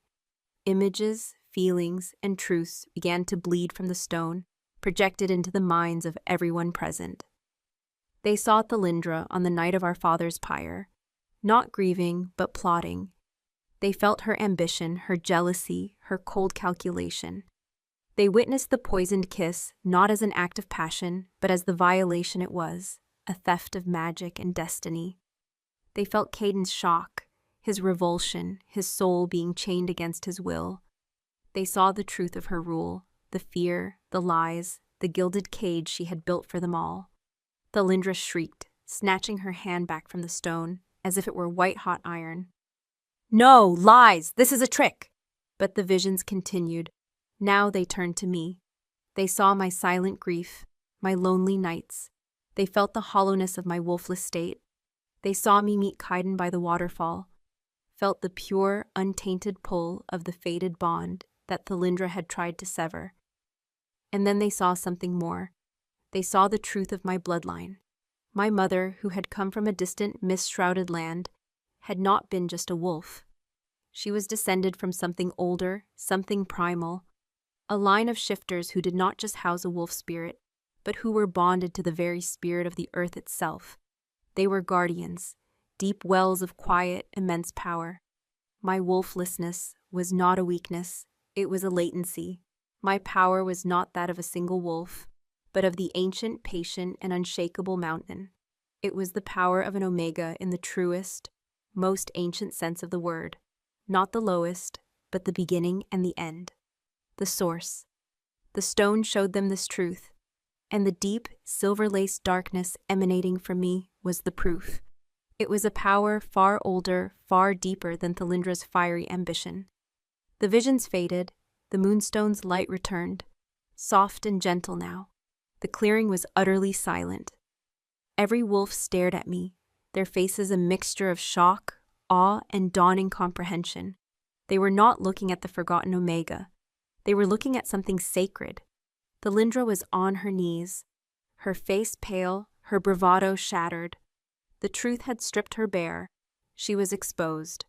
Images, feelings, and truths began to bleed from the stone, projected into the minds of everyone present. They saw Thalindra on the night of our father's pyre, not grieving, but plotting. They felt her ambition, her jealousy, her cold calculation. They witnessed the poisoned kiss not as an act of passion, but as the violation it was, a theft of magic and destiny. They felt Kaiden's shock, his revulsion, his soul being chained against his will. They saw the truth of her rule, the fear, the lies, the gilded cage she had built for them all. Thalindra shrieked, snatching her hand back from the stone, as if it were white-hot iron. No, lies! This is a trick! But the visions continued. Now they turned to me. They saw my silent grief, my lonely nights. They felt the hollowness of my wolfless state. They saw me meet Kaiden by the waterfall, felt the pure, untainted pull of the fated bond that Thalindra had tried to sever. And then they saw something more. They saw the truth of my bloodline. My mother, who had come from a distant, mist-shrouded land, had not been just a wolf. She was descended from something older, something primal, a line of shifters who did not just house a wolf spirit, but who were bonded to the very spirit of the earth itself. They were guardians, deep wells of quiet, immense power. My wolflessness was not a weakness, it was a latency. My power was not that of a single wolf, but of the ancient, patient, and unshakable mountain. It was the power of an omega in the truest, most ancient sense of the word, not the lowest, but the beginning and the end. The source. The stone showed them this truth, and the deep, silver-laced darkness emanating from me was the proof. It was a power far older, far deeper than Thalindra's fiery ambition. The visions faded, the moonstone's light returned, soft and gentle now. The clearing was utterly silent. Every wolf stared at me, their faces a mixture of shock, awe, and dawning comprehension. They were not looking at the forgotten Omega. They were looking at something sacred. Thalindra was on her knees, her face pale, her bravado shattered. The truth had stripped her bare. She was exposed.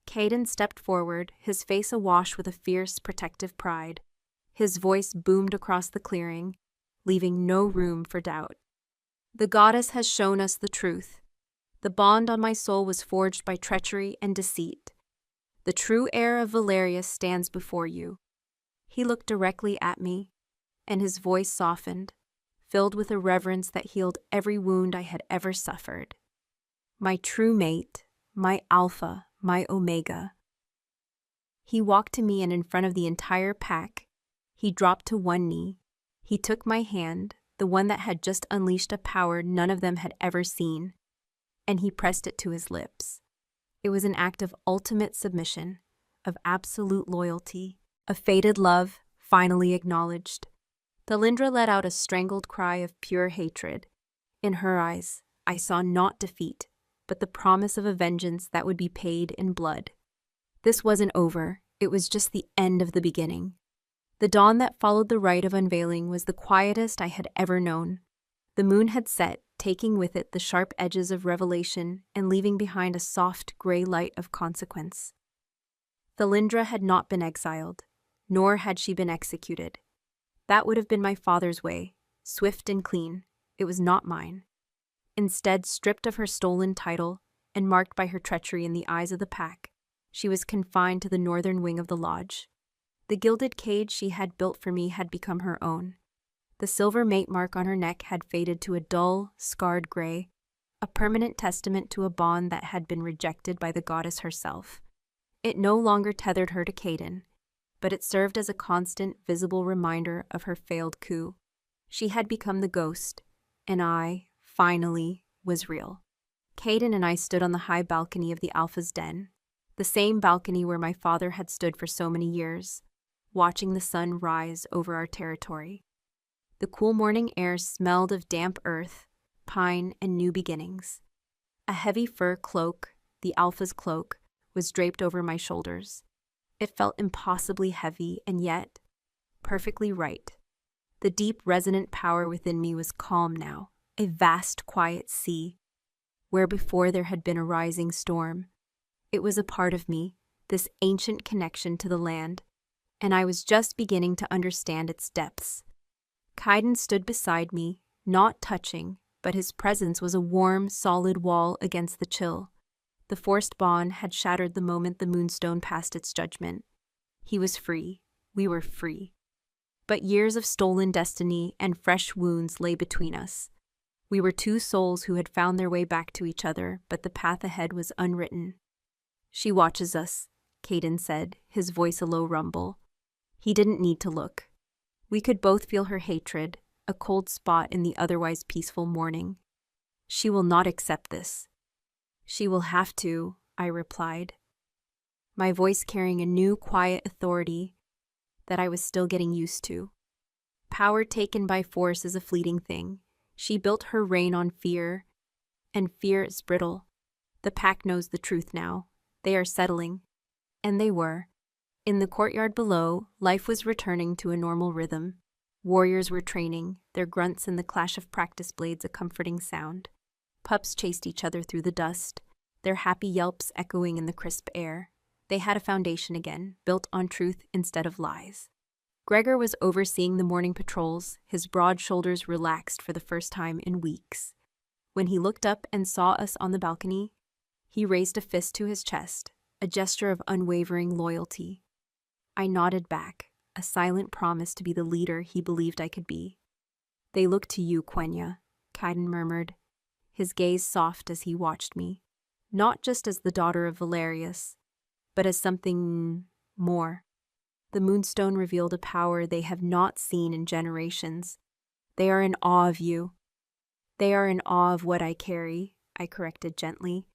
Kaiden stepped forward, his face awash with a fierce, protective pride. His voice boomed across the clearing, leaving no room for doubt. The goddess has shown us the truth. The bond on my soul was forged by treachery and deceit. The true heir of Valerius stands before you. He looked directly at me, and his voice softened, filled with a reverence that healed every wound I had ever suffered. My true mate, my alpha, my omega. He walked to me, and in front of the entire pack, he dropped to one knee. He took my hand, the one that had just unleashed a power none of them had ever seen, and he pressed it to his lips. It was an act of ultimate submission, of absolute loyalty, a fated love finally acknowledged. Thalindra let out a strangled cry of pure hatred. In her eyes, I saw not defeat, but the promise of a vengeance that would be paid in blood. This wasn't over, it was just the end of the beginning. The dawn that followed the rite of unveiling was the quietest I had ever known. The moon had set, taking with it the sharp edges of revelation and leaving behind a soft gray light of consequence. Thalindra had not been exiled, nor had she been executed. That would have been my father's way, swift and clean. It was not mine. Instead, stripped of her stolen title and marked by her treachery in the eyes of the pack, she was confined to the northern wing of the lodge. The gilded cage she had built for me had become her own. The silver mate mark on her neck had faded to a dull, scarred gray, a permanent testament to a bond that had been rejected by the goddess herself. It no longer tethered her to Kaiden, but it served as a constant, visible reminder of her failed coup. She had become the ghost, and I, finally, was real. Kaiden and I stood on the high balcony of the Alpha's den, the same balcony where my father had stood for so many years, watching the sun rise over our territory. The cool morning air smelled of damp earth, pine, and new beginnings. A heavy fur cloak, the Alpha's cloak, was draped over my shoulders. It felt impossibly heavy and yet perfectly right. The deep, resonant power within me was calm now, a vast, quiet sea, where before there had been a rising storm. It was a part of me, this ancient connection to the land, and I was just beginning to understand its depths. Kaiden stood beside me, not touching, but his presence was a warm, solid wall against the chill. The forced bond had shattered the moment the moonstone passed its judgment. He was free. We were free. But years of stolen destiny and fresh wounds lay between us. We were two souls who had found their way back to each other, but the path ahead was unwritten. "She watches us," Kaiden said, his voice a low rumble. He didn't need to look. We could both feel her hatred, a cold spot in the otherwise peaceful morning. "She will not accept this." "She will have to," I replied, my voice carrying a new, quiet authority. that I was still getting used to. Power taken by force is a fleeting thing. She built her reign on fear, and fear is brittle. The pack knows the truth now. They are settling. And they were. In the courtyard below, life was returning to a normal rhythm. Warriors were training, their grunts and the clash of practice blades a comforting sound. Pups chased each other through the dust, their happy yelps echoing in the crisp air. They had a foundation again, built on truth instead of lies. Gregor was overseeing the morning patrols, his broad shoulders relaxed for the first time in weeks. When he looked up and saw us on the balcony, he raised a fist to his chest, a gesture of unwavering loyalty. I nodded back, a silent promise to be the leader he believed I could be. "They look to you, Quenya," Kaiden murmured, his gaze soft as he watched me, not just as the daughter of Valerius, but as something more. The moonstone revealed a power they have not seen in generations. "They are in awe of you." "They are in awe of what I carry," I corrected gently.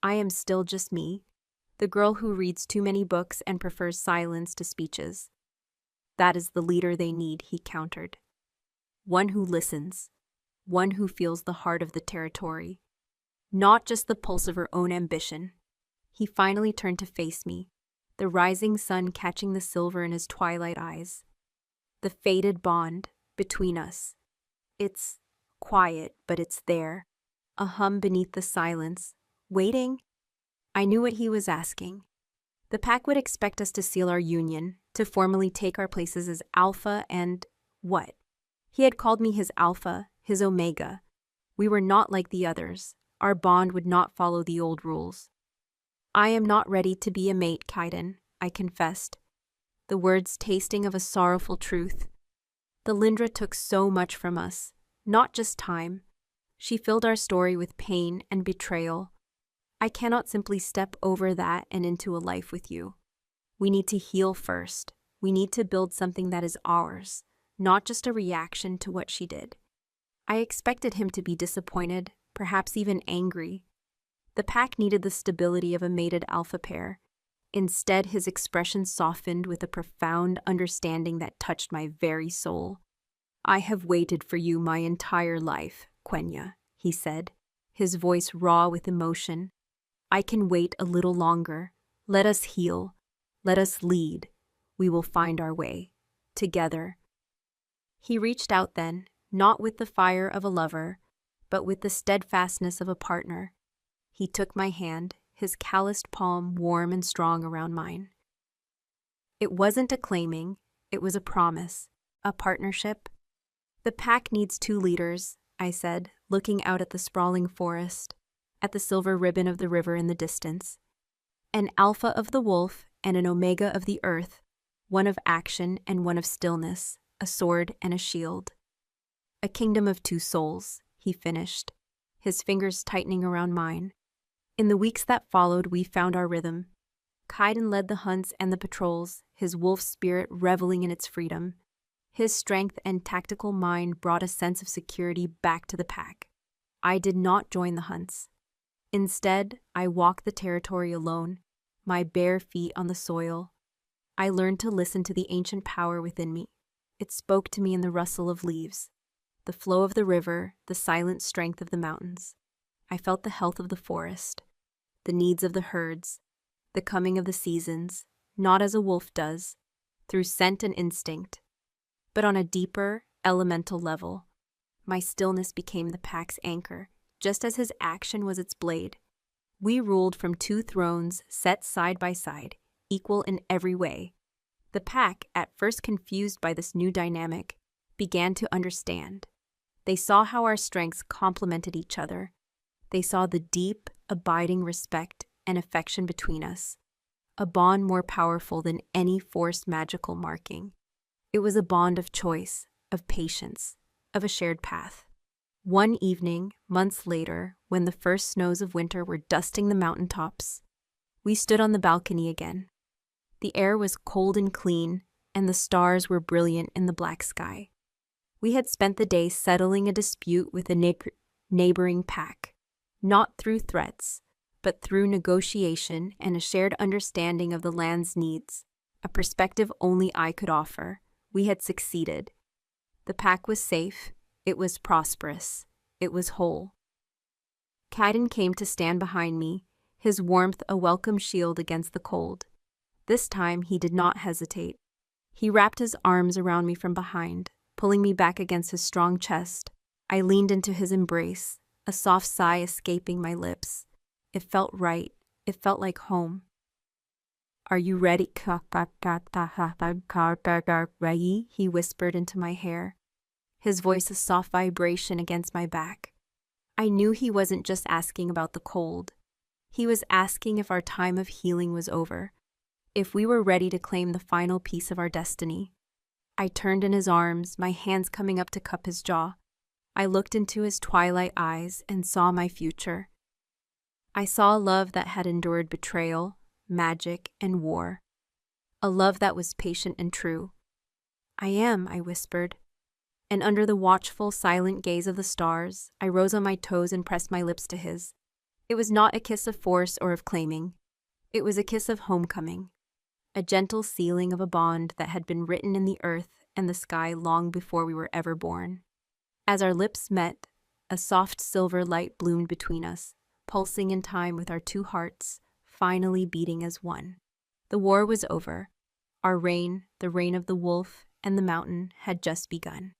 "I am still just me, the girl who reads too many books and prefers silence to speeches." "That is the leader they need," he countered. "One who listens, one who feels the heart of the territory, not just the pulse of her own ambition." He finally turned to face me, the rising sun catching the silver in his twilight eyes. "The fated bond between us. It's quiet, but it's there. A hum beneath the silence. Waiting?" I knew what he was asking. The pack would expect us to seal our union, to formally take our places as Alpha and what? He had called me his Alpha, his Omega. We were not like the others. Our bond would not follow the old rules. "I am not ready to be a mate, Kaiden," I confessed, the words tasting of a sorrowful truth. The Lindra took so much from us, not just time. She filled our story with pain and betrayal. I cannot simply step over that and into a life with you. We need to heal first. We need to build something that is ours, not just a reaction to what she did. I expected him to be disappointed, perhaps even angry. The pack needed the stability of a mated alpha pair. Instead, his expression softened with a profound understanding that touched my very soul. "I have waited for you my entire life, Quenya," he said, his voice raw with emotion. "I can wait a little longer. Let us heal. Let us lead. We will find our way. Together." He reached out then, not with the fire of a lover, but with the steadfastness of a partner. He took my hand, his calloused palm warm and strong around mine. It wasn't a claiming, it was a promise, a partnership. "The pack needs two leaders," I said, looking out at the sprawling forest, at the silver ribbon of the river in the distance. "An alpha of the wolf and an omega of the earth, one of action and one of stillness, a sword and a shield. A kingdom of two souls," he finished, his fingers tightening around mine. In the weeks that followed, we found our rhythm. Kaiden led the hunts and the patrols, his wolf spirit reveling in its freedom. His strength and tactical mind brought a sense of security back to the pack. I did not join the hunts. Instead, I walked the territory alone, my bare feet on the soil. I learned to listen to the ancient power within me. It spoke to me in the rustle of leaves, the flow of the river, the silent strength of the mountains. I felt the health of the forest, the needs of the herds, the coming of the seasons, not as a wolf does, through scent and instinct, but on a deeper, elemental level. My stillness became the pack's anchor, just as his action was its blade. We ruled from two thrones set side by side, equal in every way. The pack, at first confused by this new dynamic, began to understand. They saw how our strengths complemented each other. They saw the deep, abiding respect and affection between us, a bond more powerful than any forced magical marking. It was a bond of choice, of patience, of a shared path. One evening, months later, when the first snows of winter were dusting the mountaintops, we stood on the balcony again. The air was cold and clean, and the stars were brilliant in the black sky. We had spent the day settling a dispute with a neighboring pack, not through threats, but through negotiation and a shared understanding of the land's needs, a perspective only I could offer. We had succeeded. The pack was safe, it was prosperous, it was whole. Kaiden came to stand behind me, his warmth a welcome shield against the cold. This time he did not hesitate. He wrapped his arms around me from behind, pulling me back against his strong chest. I leaned into his embrace, a soft sigh escaping my lips. It felt right. It felt like home. "Are you ready?" He whispered into my hair, his voice a soft vibration against my back. I knew he wasn't just asking about the cold. He was asking if our time of healing was over, if we were ready to claim the final piece of our destiny. I turned in his arms, my hands coming up to cup his jaw. I looked into his twilight eyes and saw my future. I saw a love that had endured betrayal, magic, and war. A love that was patient and true. "I am," I whispered. And under the watchful, silent gaze of the stars, I rose on my toes and pressed my lips to his. It was not a kiss of force or of claiming. It was a kiss of homecoming. A gentle sealing of a bond that had been written in the earth and the sky long before we were ever born. As our lips met, a soft silver light bloomed between us, pulsing in time with our two hearts, finally beating as one. The war was over. Our reign, the reign of the wolf and the mountain, had just begun.